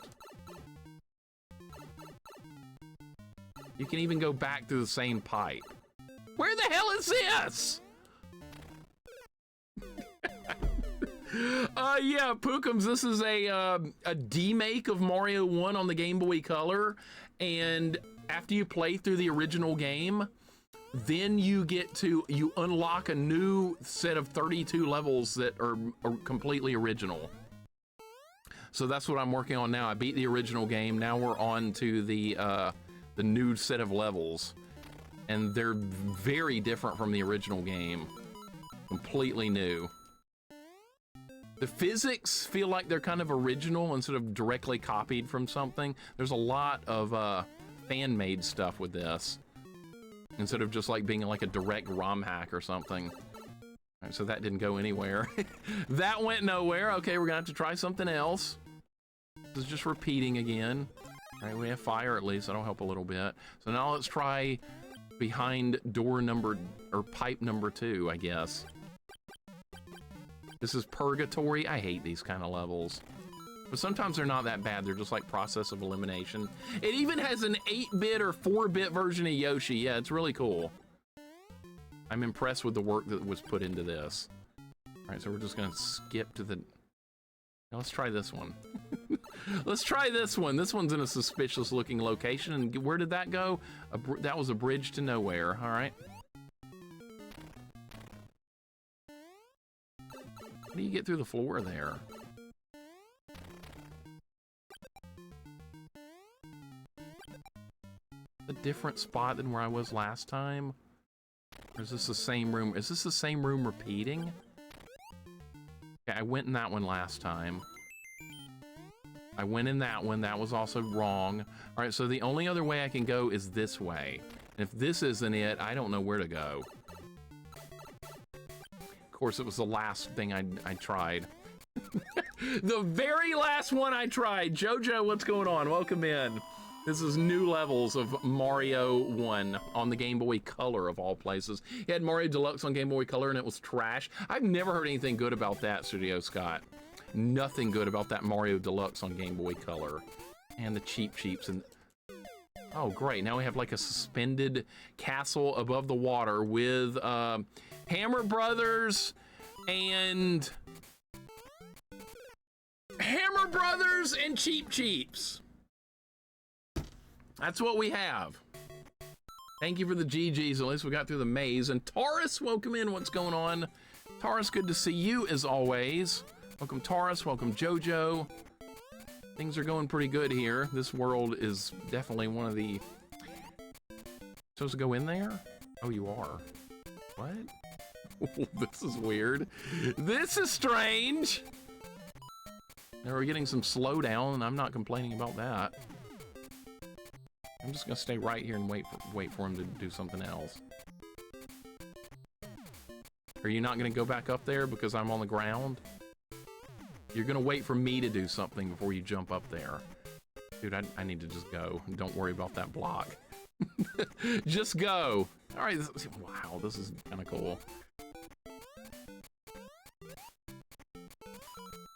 You can even go back through the same pipe. Where the hell is this? Yeah, Pookums, this is a demake of Mario 1 on the Game Boy Color, and after you play through the original game, then you unlock a new set of 32 levels that are completely original. So that's what I'm working on now. I beat the original game. Now we're on to the new set of levels, and they're very different from the original game. Completely new. The physics feel like they're kind of original instead of directly copied from something. There's a lot of fan-made stuff with this, instead of just like being like a direct ROM hack or something. All right, so that didn't go anywhere. That went nowhere. Okay, we're gonna have to try something else. This is just repeating again. All right, we have fire at least. That'll help a little bit. So now let's try behind door number, or pipe number 2, I guess. This is Purgatory. I hate these kind of levels. But sometimes they're not that bad. They're just like process of elimination. It even has an 8-bit or 4-bit version of Yoshi. Yeah, it's really cool. I'm impressed with the work that was put into this. All right, so we're just gonna skip to the... Now let's try this one. Let's try this one. This one's in a suspicious looking location. And where did that go? That was a bridge to nowhere. All right. How do you get through the floor there? A different spot than where I was last time? Or is this the same room? Is this the same room repeating? Okay, I went in that one last time. I went in that one. That was also wrong. All right, so the only other way I can go is this way. And if this isn't it, I don't know where to go. Of course, it was the last thing I tried. The very last one I tried. Jojo, what's going on? Welcome in. This is new levels of Mario 1 on the Game Boy Color, of all places. He had Mario Deluxe on Game Boy Color, and it was trash. I've never heard anything good about that, Studio Scott. Nothing good about that Mario Deluxe on Game Boy Color. And the cheaps. And oh, great. Now we have like a suspended castle above the water with Hammer Brothers and... Hammer Brothers and Cheeps. That's what we have. Thank you for the GGs. At least we got through the maze. And Taurus, welcome in. What's going on? Taurus, good to see you as always. Welcome, Taurus. Welcome, Jojo. Things are going pretty good here. This world is definitely one of the... Supposed to go in there? Oh, you are. What? This is weird. This is strange. Now we're getting some slowdown, and I'm not complaining about that. I'm just gonna stay right here and wait for him to do something else. Are you not gonna go back up there because I'm on the ground? You're gonna wait for me to do something before you jump up there. Dude, I need to just go. Don't worry about that block. Just go. All right, wow, this is kind of cool.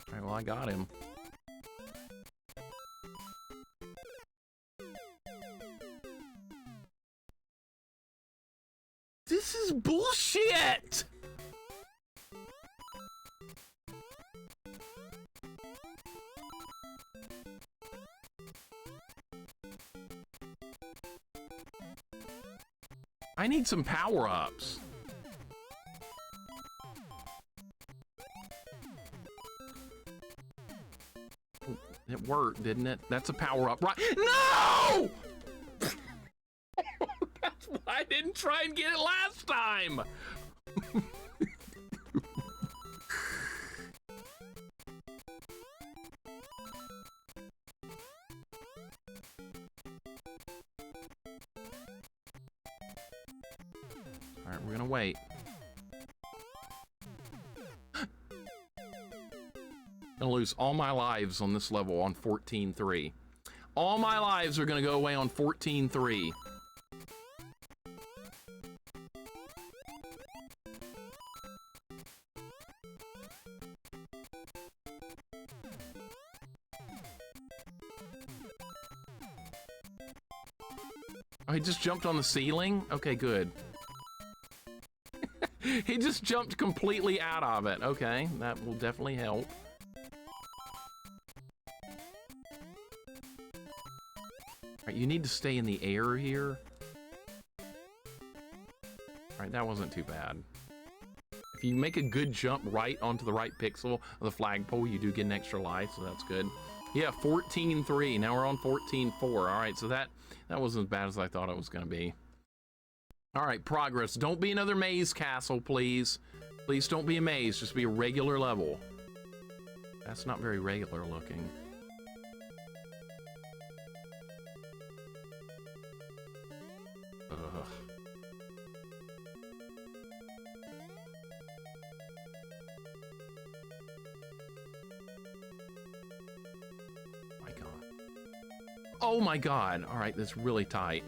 All right, well, I got him. This is bullshit! I need some power-ups. It worked, didn't it? That's a power-up, right? No! That's why I didn't try and get it last time. All right, we're gonna wait. Gonna lose all my lives on this level on 14-3. All my lives are gonna go away on 14-3. Oh, he just jumped on the ceiling? Okay, good. He just jumped completely out of it. Okay, that will definitely help. Alright, you need to stay in the air here. Alright, that wasn't too bad. If you make a good jump right onto the right pixel of the flagpole, you do get an extra life, so that's good. Yeah, 14-3. Now we're on 14-4. Alright, so that wasn't as bad as I thought it was going to be. Alright, progress. Don't be another maze castle, please. Please don't be a maze. Just be a regular level. That's not very regular looking. Ugh. My God. Oh my God. Alright, that's really tight.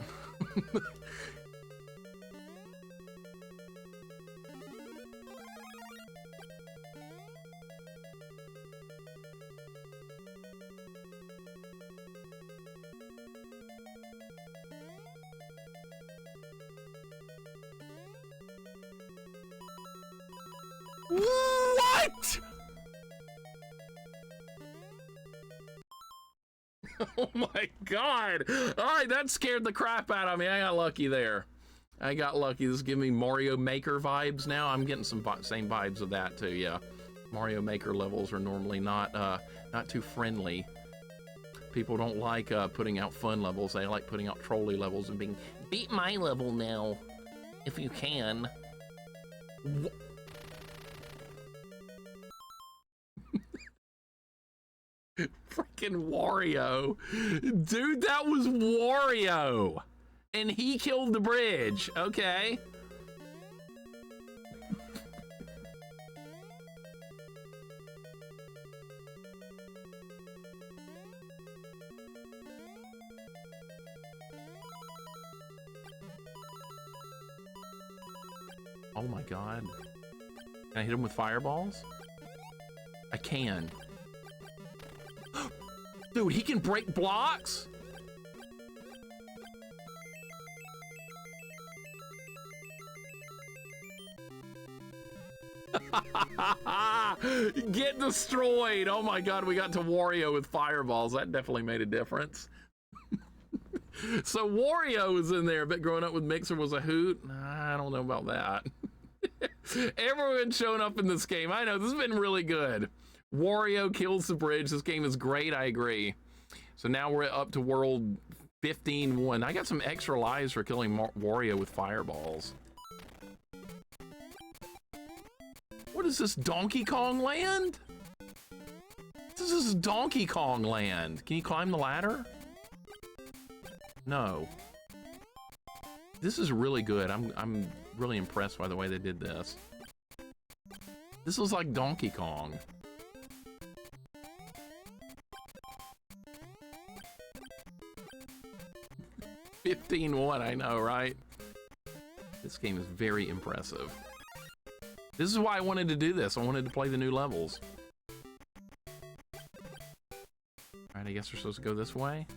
What? Oh my god. Alright, that scared the crap out of me. I got lucky there. I got lucky. This is giving me Mario Maker vibes now. I'm getting some same vibes of that too, yeah. Mario Maker levels are normally not too friendly. People don't like putting out fun levels. They like putting out trolley levels and being, beat my level now, if you can. Freaking Wario. Dude, that was Wario. And he killed the bridge. Okay. Oh my god. Can I hit him with fireballs? I can. Dude, he can break blocks? Get destroyed. Oh my god, we got to Wario with fireballs. That definitely made a difference. So Wario was in there, but growing up with Mixer was a hoot. I don't know about that. Everyone showing up in this game. I know, this has been really good. Wario kills the bridge. This game is great, I agree. So now we're up to world 15-1. I got some extra lives for killing Wario with fireballs. What is this, Donkey Kong Land? This is Donkey Kong Land. Can you climb the ladder? No. This is really good. I'm really impressed by the way they did this. This was like Donkey Kong. $15-1, I know, right? This game is very impressive. This is why I wanted to do this. I wanted to play the new levels. Alright, I guess we're supposed to go this way?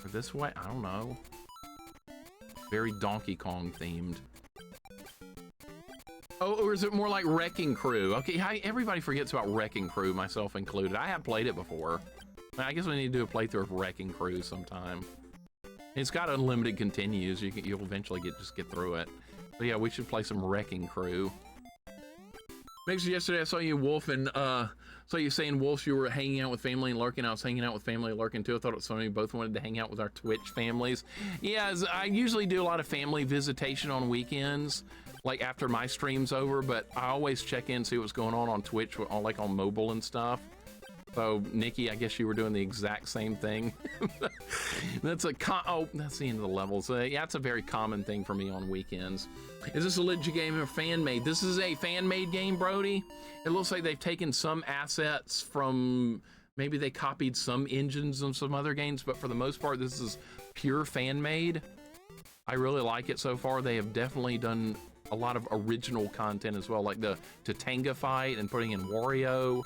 Or this way? I don't know. Very Donkey Kong themed. Oh, or is it more like Wrecking Crew? Okay, everybody forgets about Wrecking Crew, myself included. I have played it before. I guess we need to do a playthrough of Wrecking Crew sometime. It's got unlimited continues. You'll eventually just get through it. But yeah, we should play some Wrecking Crew. Mixer, yesterday I saw you Wolf and saw you saying Wolf you were hanging out with family and lurking. I was hanging out with family and lurking too. I thought it was funny. We both wanted to hang out with our Twitch families. Yeah, I usually do a lot of family visitation on weekends, like after my stream's over, but I always check in, see what's going on Twitch, like on mobile and stuff. So, Nikki, I guess you were doing the exact same thing. That's that's the end of the levels. Yeah, it's a very common thing for me on weekends. Is this a legit game or fan-made? This is a fan-made game, Brody. It looks like they've taken some assets from, maybe they copied some engines of some other games, but for the most part, this is pure fan-made. I really like it so far. They have definitely done a lot of original content as well, like the Tatanga fight and putting in Wario.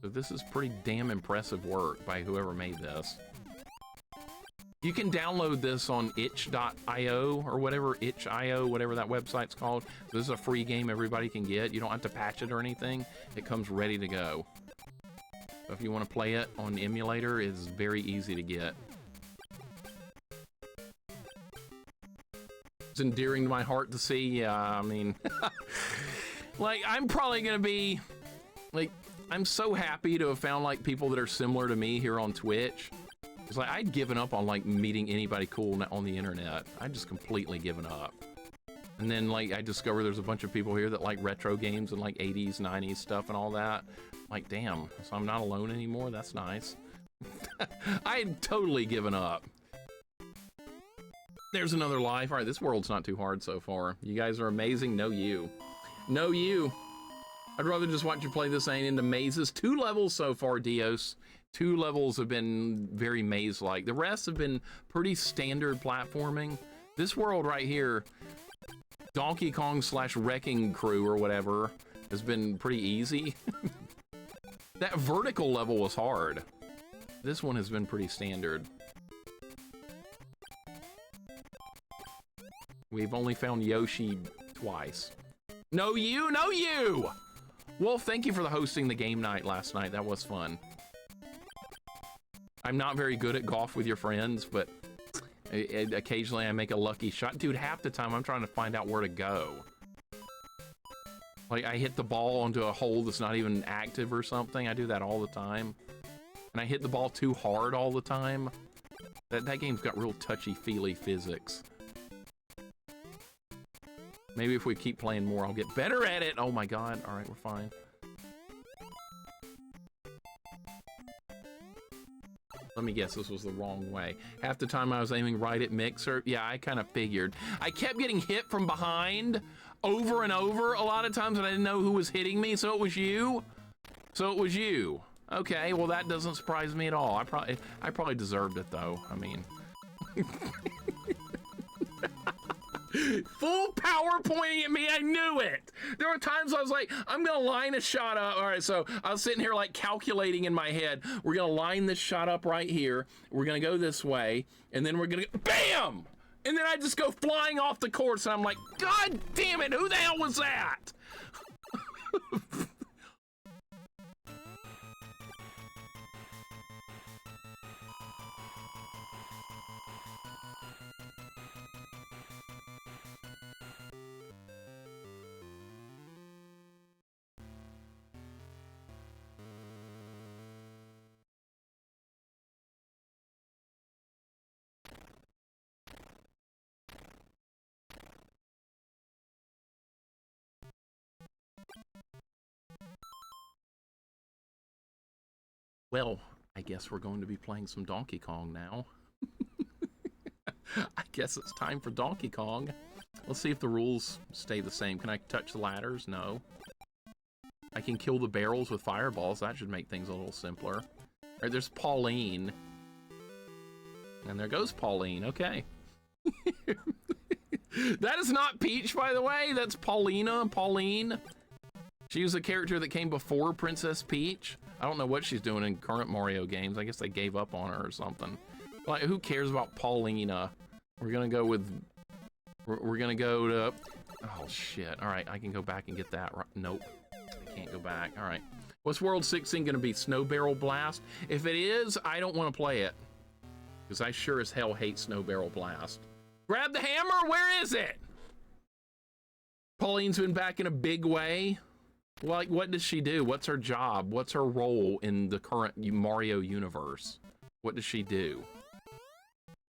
So this is pretty damn impressive work by whoever made this. You can download this on itch.io or whatever, itch.io, whatever that website's called. So this is a free game everybody can get. You don't have to patch it or anything. It comes ready to go. So if you want to play it on the emulator, it's very easy to get. It's endearing to my heart to see. Yeah, I mean, like, I'm probably going to be, like, I'm so happy to have found like people that are similar to me here on Twitch. It's like I'd given up on like meeting anybody cool on the internet. I'd just completely given up. And then like I discovered there's a bunch of people here that like retro games and like 80s, 90s stuff and all that. Like, damn, so I'm not alone anymore. That's nice. I had totally given up. There's another life. All right, this world's not too hard so far. You guys are amazing. No you. No you. I'd rather just watch you play this ain't into mazes. 2 levels so far, Dios. 2 levels have been very maze-like. The rest have been pretty standard platforming. This world right here, Donkey Kong / Wrecking Crew or whatever, has been pretty easy. That vertical level was hard. This one has been pretty standard. We've only found Yoshi twice. No you, no you! Wolf, thank you for hosting the game night last night. That was fun. I'm not very good at golf with your friends, but occasionally I make a lucky shot. Dude, half the time I'm trying to find out where to go. Like, I hit the ball onto a hole that's not even active or something. I do that all the time. And I hit the ball too hard all the time. That game's got real touchy-feely physics. Maybe if we keep playing more, I'll get better at it. Oh my god. All right, we're fine. Let me guess, this was the wrong way. Half the time I was aiming right at Mixer. Yeah, I kind of figured. I kept getting hit from behind over and over a lot of times, and I didn't know who was hitting me, so it was you? So it was you. Okay, well that doesn't surprise me at all. I probably deserved it though. I mean... Full power pointing at me, I knew it! There were times I was like, I'm gonna line a shot up. All right, so I was sitting here like calculating in my head, we're gonna line this shot up right here, we're gonna go this way, and then we're gonna go, BAM! And then I just go flying off the course, and I'm like, God damn it, who the hell was that? Well, I guess we're going to be playing some Donkey Kong now. I guess it's time for Donkey Kong. Let's see if the rules stay the same. Can I touch the ladders? No. I can kill the barrels with fireballs. That should make things a little simpler. All right, there's Pauline. And there goes Pauline. Okay. That is not Peach, by the way. That's Paulina. Pauline. She was a character that came before Princess Peach. I don't know what she's doing in current Mario games. I guess they gave up on her or something. Like, who cares about Paulina? We're gonna go with... We're gonna go to... Oh, shit. All right, I can go back and get that. Nope. I can't go back. All right. What's World 16 gonna be? Snow Barrel Blast? If it is, I don't want to play it. Because I sure as hell hate Snow Barrel Blast. Grab the hammer? Where is it? Pauline's been back in a big way. Like, what does she do? What's her job? What's her role in the current Mario universe? What does she do?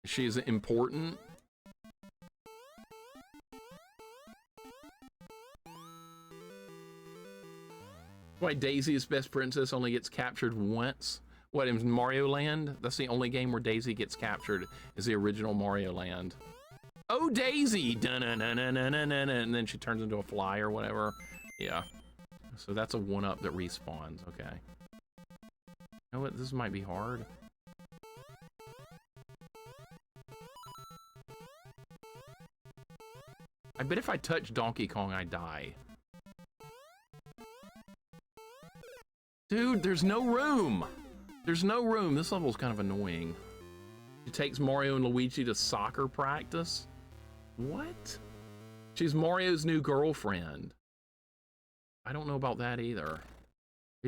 Is she important? Why Daisy's best princess only gets captured once? What, in Mario Land? That's the only game where Daisy gets captured, is the original Mario Land. Oh, Daisy! Dun-na-na-na-na-na-na, and then she turns into a fly or whatever. Yeah. So that's a 1-up that respawns, okay. You know what, this might be hard. I bet if I touch Donkey Kong, I die. Dude, there's no room! There's no room, this level's kind of annoying. It takes Mario and Luigi to soccer practice? What? She's Mario's new girlfriend. I don't know about that either. Are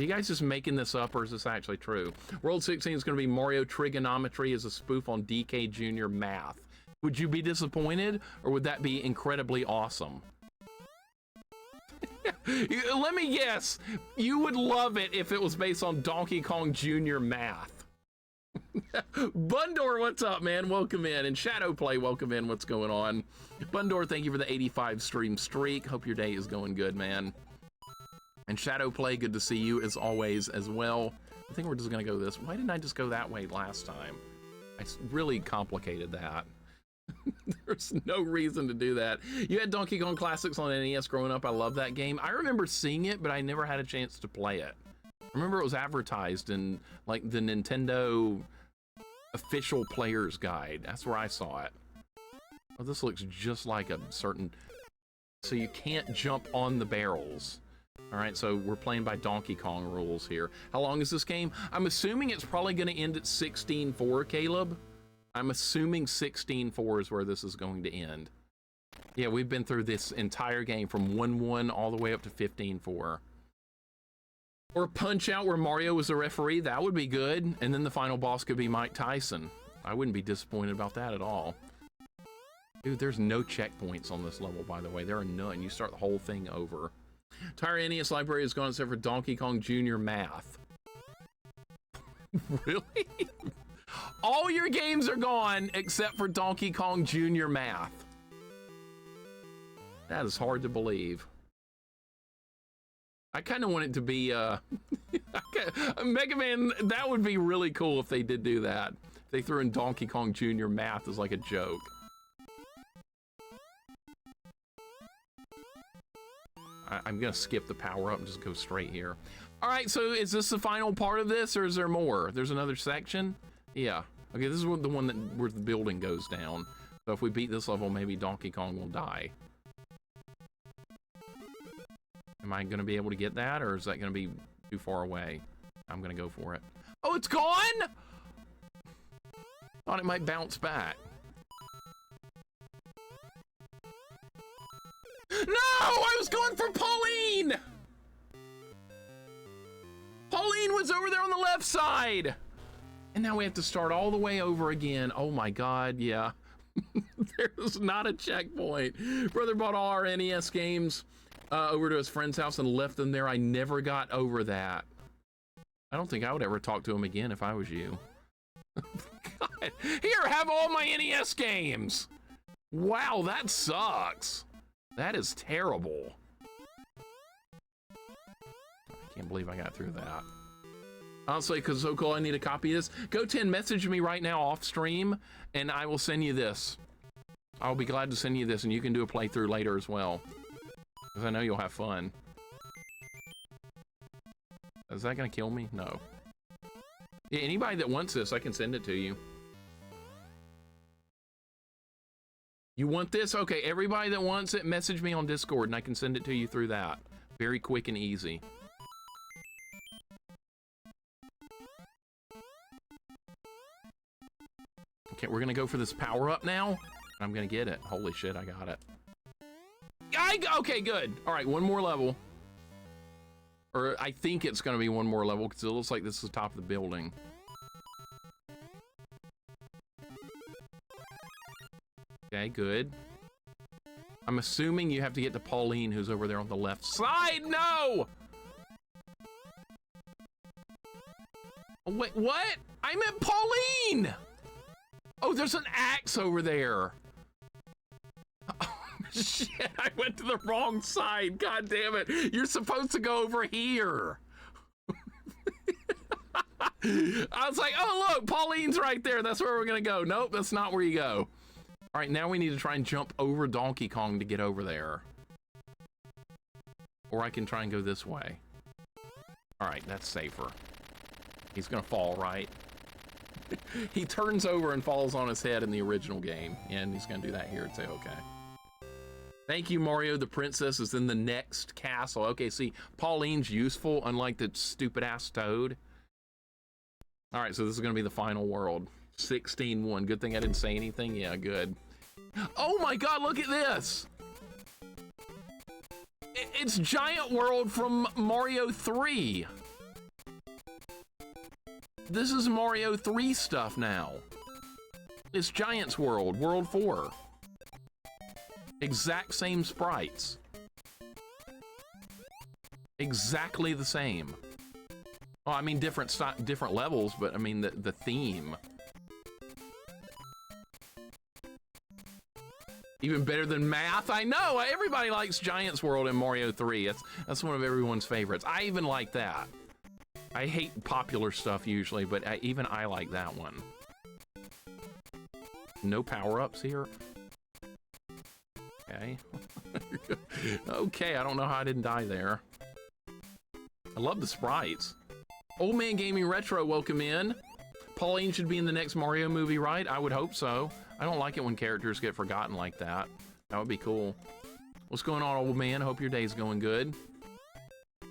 you guys just making this up, or is this actually true? World 16 is going to be Mario Trigonometry as a spoof on DK Jr. Math. Would you be disappointed, or would that be incredibly awesome? Let me guess. You would love it if it was based on Donkey Kong Jr. Math. Bundor, what's up, man? Welcome in. And Shadowplay, welcome in. What's going on? Bundor, thank you for the 85 stream streak. Hope your day is going good, man. And Shadowplay, good to see you as always as well. I think we're just gonna go this. Why didn't I just go that way last time? I really complicated that. There's no reason to do that. You had Donkey Kong Classics on NES growing up. I love that game. I remember seeing it, but I never had a chance to play it. I remember it was advertised in like the Nintendo official player's guide. That's where I saw it. Oh, this looks just like a certain... So you can't jump on the barrels. All right, so we're playing by Donkey Kong rules here. How long is this game? I'm assuming it's probably going to end at 16-4, Caleb. I'm assuming 16-4 is where this is going to end. Yeah, we've been through this entire game from 1-1 all the way up to 15-4. Or Punch-Out where Mario was the referee. That would be good. And then the final boss could be Mike Tyson. I wouldn't be disappointed about that at all. Dude, there's no checkpoints on this level, by the way. There are none. You start the whole thing over. Entire NES library is gone except for Donkey Kong Jr. Math. Really? All your games are gone except for Donkey Kong Jr. Math. That is hard to believe. I kind of want it to be Mega Man. That would be really cool if they did do that. If they threw in Donkey Kong Jr. Math as like a joke. I'm gonna skip the power up and just go straight here. All right, so is this the final part of this, or is there more? There's another section? Yeah. Okay, this is the one that where the building goes down. So if we beat this level, maybe Donkey Kong will die. Am I gonna be able to get that, or is that gonna be too far away? I'm gonna go for it. Oh, it's gone? Thought it might bounce back. No, I was going for Pauline! Pauline was over there on the left side! And now we have to start all the way over again. Oh my God, yeah. There's not a checkpoint. Brother bought all our NES games over to his friend's house and left them there. I never got over that. I don't think I would ever talk to him again if I was you. God. Here, have all my NES games! Wow, that sucks. That is terrible. I can't believe I got through that. Honestly, because so cool, I need a copy of this. Go 10, message me right now off stream, and I will send you this. I'll be glad to send you this, and you can do a playthrough later as well. Because I know you'll have fun. Is that going to kill me? No. Yeah, anybody that wants this, I can send it to you. You want this? Okay, everybody that wants it, message me on Discord and I can send it to you through that. Very quick and easy. Okay, we're gonna go for this power up now. I'm gonna get it. Holy shit, I got it. Okay, good. All right, one more level. Or I think it's gonna be one more level because it looks like this is the top of the building. Okay, good. I'm assuming you have to get to Pauline, who's over there on the left side. No! Oh, wait, what? I meant Pauline! Oh, there's an axe over there. Oh, shit, I went to the wrong side. God damn it. You're supposed to go over here. I was like, oh, look, Pauline's right there. That's where we're going to go. Nope, that's not where you go. All right, now we need to try and jump over Donkey Kong to get over there. Or I can try and go this way. All right, that's safer. He's gonna fall, right? He turns over and falls on his head in the original game. And he's gonna do that here too, okay. Thank you, Mario. The princess is in the next castle. Okay, see, Pauline's useful, unlike the stupid-ass Toad. All right, so this is gonna be the final world. 16-1. Good thing I didn't say anything. Yeah, good. Oh my God, look at this. It's Giant World from Mario 3. This is Mario 3 stuff now. It's Giant's World, World 4. Exact same sprites. Exactly the same. Well, I mean, different levels, but I mean, the theme. Even better than math. I know, everybody likes Giant's World in Mario 3. That's one of everyone's favorites. I even like that. I hate popular stuff usually, but even I like that one. No power-ups here. Okay. Okay, I don't know how I didn't die there. I love the sprites. Old Man Gaming Retro, welcome in. Pauline should be in the next Mario movie, right? I would hope so. I don't like it when characters get forgotten like that. That would be cool. What's going on, old man? Hope your day's going good.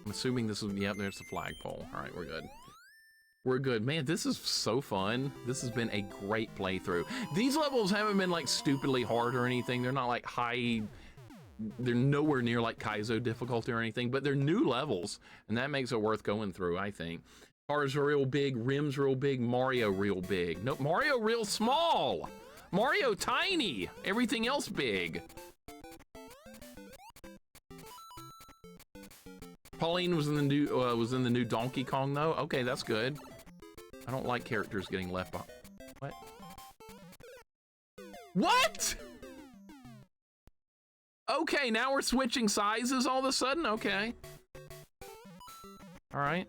I'm assuming this is, yep, there's the flagpole. All right, we're good. We're good. Man, this is so fun. This has been a great playthrough. These levels haven't been like stupidly hard or anything. They're not like high, they're nowhere near like Kaizo difficulty or anything, but they're new levels, and that makes it worth going through, I think. Cars real big, rims real big, Mario real big. No, Mario real small. Mario tiny, everything else big. Pauline was in the new Donkey Kong though. Okay, that's good. I don't like characters getting left behind. What? What? Okay, now we're switching sizes all of a sudden. Okay. All right.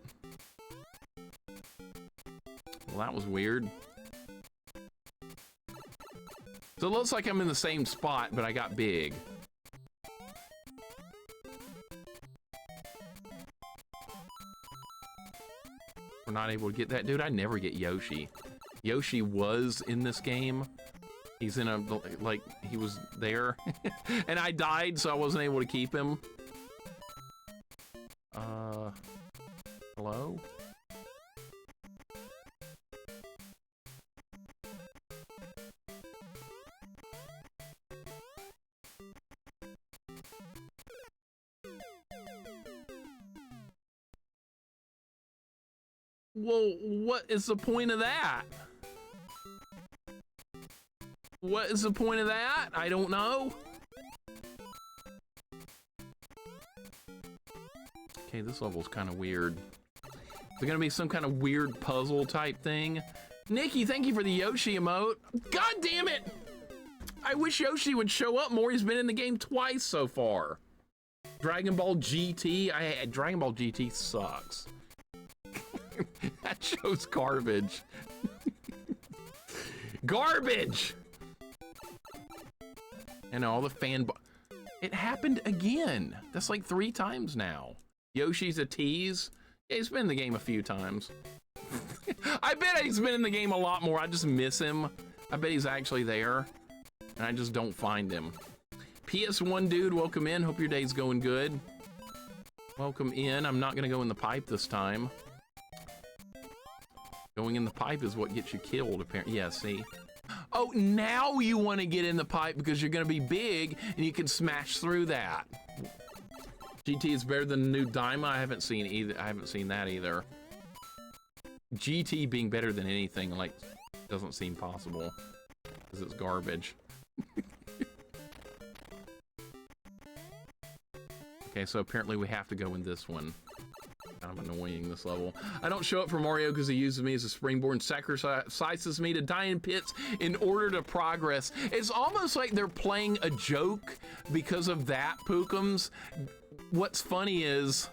Well, that was weird. So it looks like I'm in the same spot, but I got big. We're not able to get that. Dude, I never get Yoshi. Yoshi was in this game. He's in a, like, he was there. And I died, so I wasn't able to keep him. Hello? Well, what is the point of that? What is the point of that? I don't know. Okay, this level's kind of weird. Is there gonna be some kind of weird puzzle type thing? Nikki, thank you for the Yoshi emote. God damn it! I wish Yoshi would show up more. He's been in the game twice so far. Dragon Ball GT. Dragon Ball GT sucks. That show's garbage. Garbage! And all the it happened again. That's like 3 times now. Yoshi's a tease. Yeah, he's been in the game a few times. I bet he's been in the game a lot more. I just miss him. I bet he's actually there, and I just don't find him. PS1 dude, welcome in. Hope your day's going good. Welcome in. I'm not gonna go in the pipe this time. Going in the pipe is what gets you killed, apparently. Yeah, see? Oh, now you want to get in the pipe because you're going to be big and you can smash through that. GT is better than the new Daima. I haven't seen either. I haven't seen that either. GT being better than anything, like, doesn't seem possible because it's garbage. Okay, so apparently we have to go in this one. Kind of annoying, this level. I don't show up for Mario because he uses me as a springboard and sacrifices me to die in pits in order to progress. It's almost like they're playing a joke because of that, Pookums. What's funny is,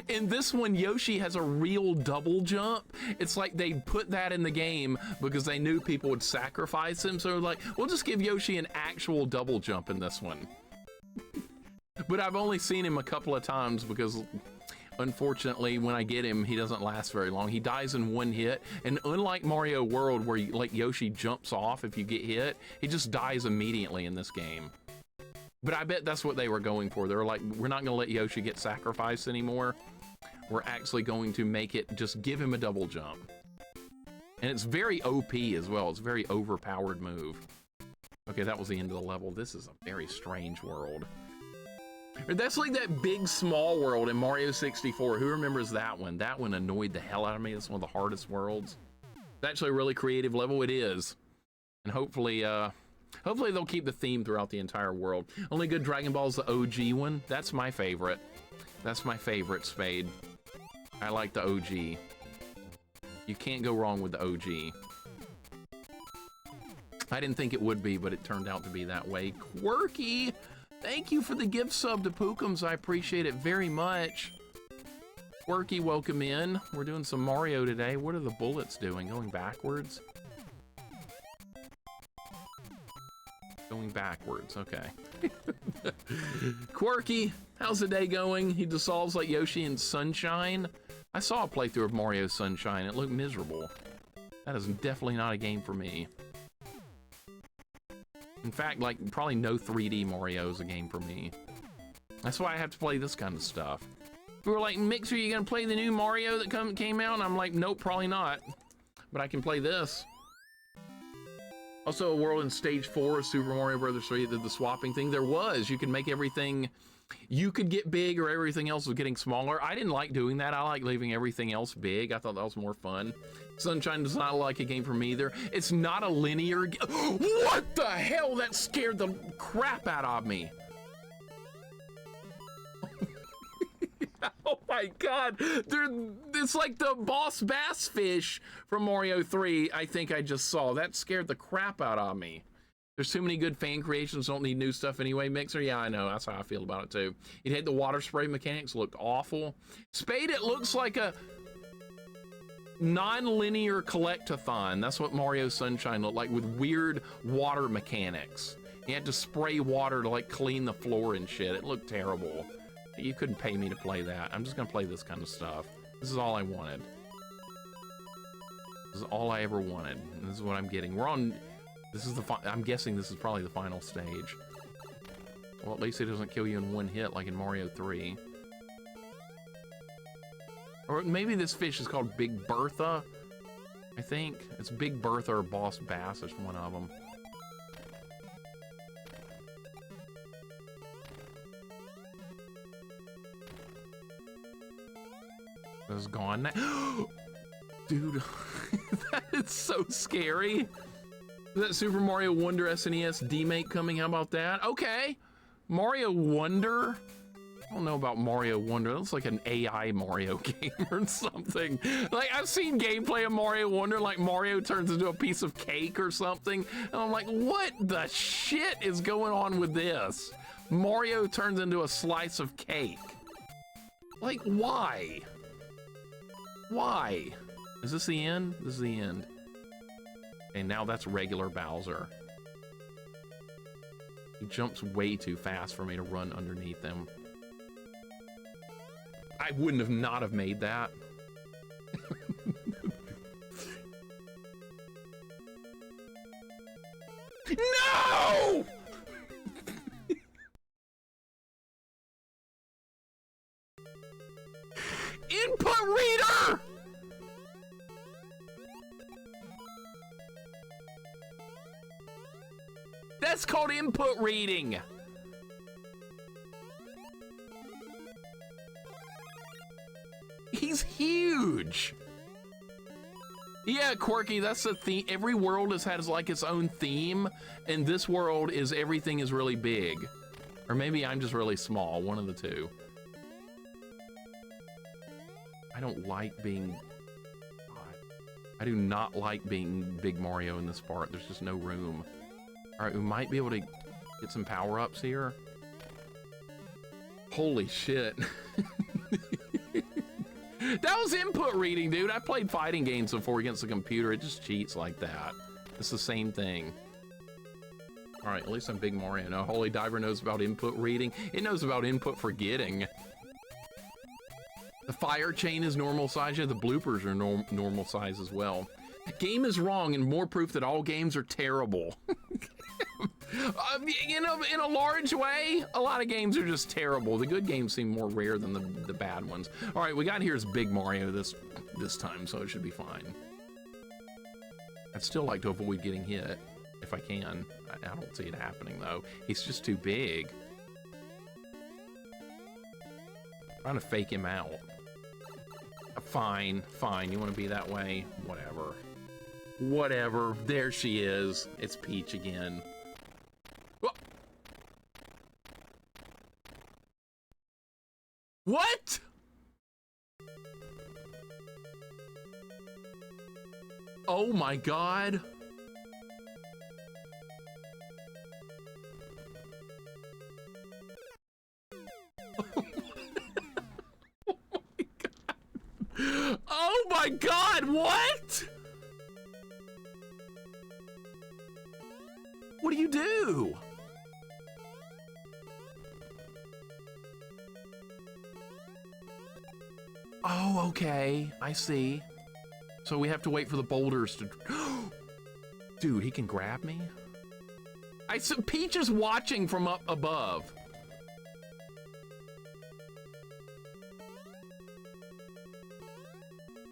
in this one, Yoshi has a real double jump. It's like they put that in the game because they knew people would sacrifice him. So they're like, we'll just give Yoshi an actual double jump in this one. But I've only seen him a couple of times because unfortunately, when I get him, he doesn't last very long. He dies in 1 hit, and unlike Mario World, where like Yoshi jumps off if you get hit, he just dies immediately in this game. But I bet that's what they were going for. They were like, we're not gonna let Yoshi get sacrificed anymore. We're actually going to make it, just give him a double jump. And it's very OP as well. It's a very overpowered move. Okay, that was the end of the level. This is a very strange world. That's like that big small world in Mario 64. Who remembers that one? That one annoyed the hell out of me. It's one of the hardest worlds. It's actually a really creative level. It is. And hopefully, hopefully they'll keep the theme throughout the entire world. Only good Dragon Ball is the OG one. That's my favorite. That's my favorite, Spade. I like the OG. You can't go wrong with the OG. I didn't think it would be, but it turned out to be that way. Quirky! Thank you for the gift sub to Pookums. I appreciate it very much. Quirky, welcome in. We're doing some Mario today. What are the bullets doing? Going backwards? Going backwards, okay. Quirky, how's the day going? He dissolves like Yoshi in Sunshine. I saw a playthrough of Mario Sunshine. It looked miserable. That is definitely not a game for me. In fact, like, probably no 3D Mario is a game for me. That's why I have to play this kind of stuff. We were like, Mixer, you gonna play the new Mario that came out? And I'm like, nope, probably not. But I can play this. Also, a world in stage 4 of Super Mario Bros. 3 did the swapping thing. There was. You could make everything. You could get big or everything else was getting smaller. I didn't like doing that. I like leaving everything else big. I thought that was more fun. Sunshine does not like a game for me either. It's not a linear game. What the hell? That scared the crap out of me. Oh my God. It's like the boss bass fish from Mario 3 I think I just saw. That scared the crap out of me. There's too many good fan creations, don't need new stuff anyway. Mixer, yeah, I know. That's how I feel about it too. It had the water spray mechanics, looked awful. Spade, it looks like a non-linear collectathon. That's what Mario Sunshine looked like, with weird water mechanics. You had to spray water to like clean the floor and shit. It looked terrible. You couldn't pay me to play that. I'm just gonna play this kind of stuff. This is all I wanted. This is all I ever wanted. And this is what I'm getting. We're on. This is the. I'm guessing this is probably the final stage. Well, at least it doesn't kill you in one hit like in Mario 3. Or maybe this fish is called Big Bertha. I think it's Big Bertha or Boss Bass is one of them. It's gone now. Dude, that is so scary. Is that Super Mario Wonder SNES D-Make coming? How about that? Okay. Mario Wonder? I don't know about Mario Wonder. That looks like an AI Mario game or something. Like, I've seen gameplay of Mario Wonder, like Mario turns into a piece of cake or something. And I'm like, what the shit is going on with this? Mario turns into a slice of cake. Like, why? Why? Is this the end? This is the end. And now that's regular Bowser. He jumps way too fast for me to run underneath him. I wouldn't have not have made that. No! Input reader! That's called input reading. He's huge. Yeah, Quirky, that's the theme. Every world has like its own theme, and this world is everything is really big. Or maybe I'm just really small, one of the two. I don't like being... I do not like being Big Mario in this part. There's just no room. All right, we might be able to get some power-ups here. Holy shit. That was input reading, dude. I played fighting games before against the computer. It just cheats like that. It's the same thing. All right, at least I'm Big Mario. No, Holy Diver knows about input reading. It knows about input forgetting. The fire chain is normal size. Yeah, the bloopers are normal size as well. Game is wrong, and more proof that all games are terrible. You know, in a large way, a lot of games are just terrible. The good games seem more rare than the bad ones. All right, we got here is Big Mario this time, so it should be fine. I'd still like to avoid getting hit if I can. I don't see it happening though. He's just too big. I'm trying to fake him out. Fine, fine. You want to be that way? Whatever. Whatever. There she is. It's Peach again. What? Oh my God. Oh my God, what? What do you do? Oh, okay, I see. So we have to wait for the boulders to... Dude, he can grab me? Peach is watching from up above.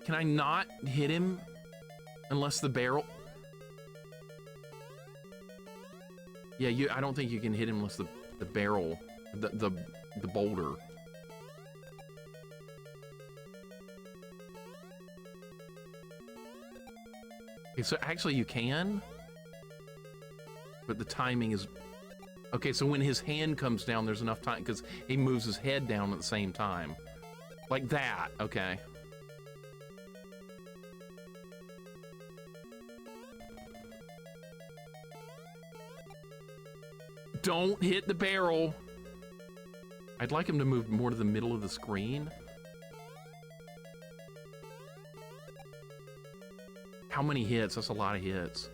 Can I not hit him unless the barrel? Yeah, I don't think you can hit him unless the barrel, the boulder. Okay, so actually you can, but the timing is... Okay, so when his hand comes down, there's enough time, because he moves his head down at the same time. Like that, okay. Don't hit the barrel. I'd like him to move more to the middle of the screen. How many hits? That's a lot of hits.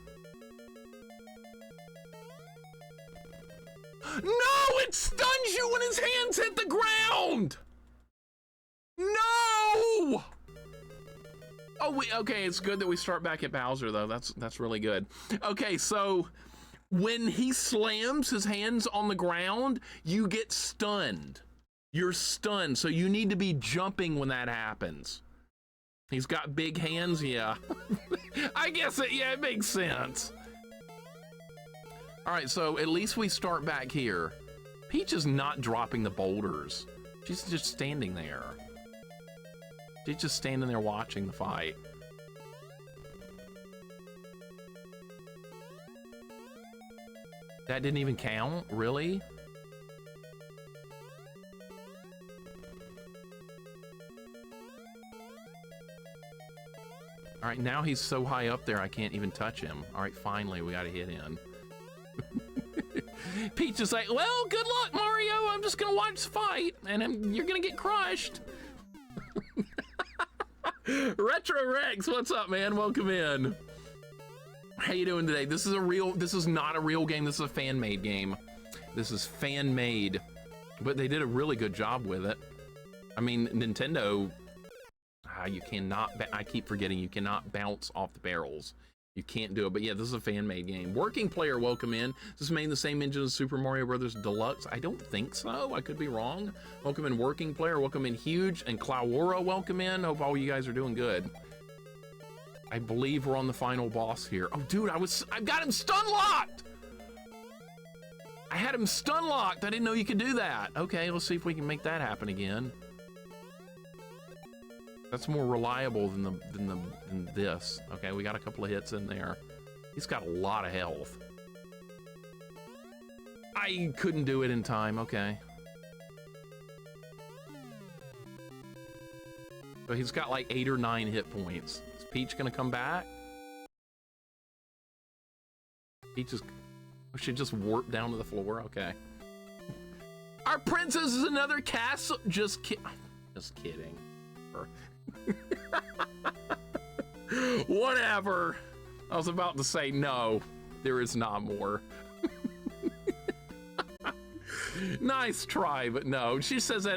No! It stuns you when his hands hit the ground! No! Oh, okay, it's good that we start back at Bowser, though. That's really good. Okay, so when he slams his hands on the ground, you get stunned. You're stunned, so you need to be jumping when that happens. He's got big hands, yeah. I guess it makes sense. All right, so at least we start back here. Peach is not dropping the boulders. She's just standing there. She's just standing there watching the fight. That didn't even count? Really? All right, now he's so high up there I can't even touch him. All right, finally we got to hit in. Peach is like, well, good luck, Mario. I'm just gonna watch the fight, and you're gonna get crushed. Retro Rex, what's up, man? Welcome in. How you doing today? This is not a real game. This is a fan-made game. This is fan-made, but they did a really good job with it. I mean, Nintendo. You cannot. I keep forgetting you cannot bounce off the barrels. You can't do it, but yeah, this is a fan-made game. Working Player, welcome in. This is made in the same engine as Super Mario Brothers Deluxe. I don't think so. I could be wrong. Welcome in, Working Player. Welcome in, Huge and Clawora. Welcome in. Hope all you guys are doing good. I believe we're on the final boss here. Oh, dude, I've got him stun locked. I had him stun locked. I didn't know you could do that. Okay, let's see if we can make that happen again. That's more reliable than this. Okay, we got a couple of hits in there. He's got a lot of health. I couldn't do it in time. Okay. So he's got like 8 or 9 hit points. Is Peach gonna come back? Peach is... She just warped down to the floor. Okay. Our princess is another castle. Just kidding. Whatever. I was about to say no. There is not more. Nice try, but no. She says that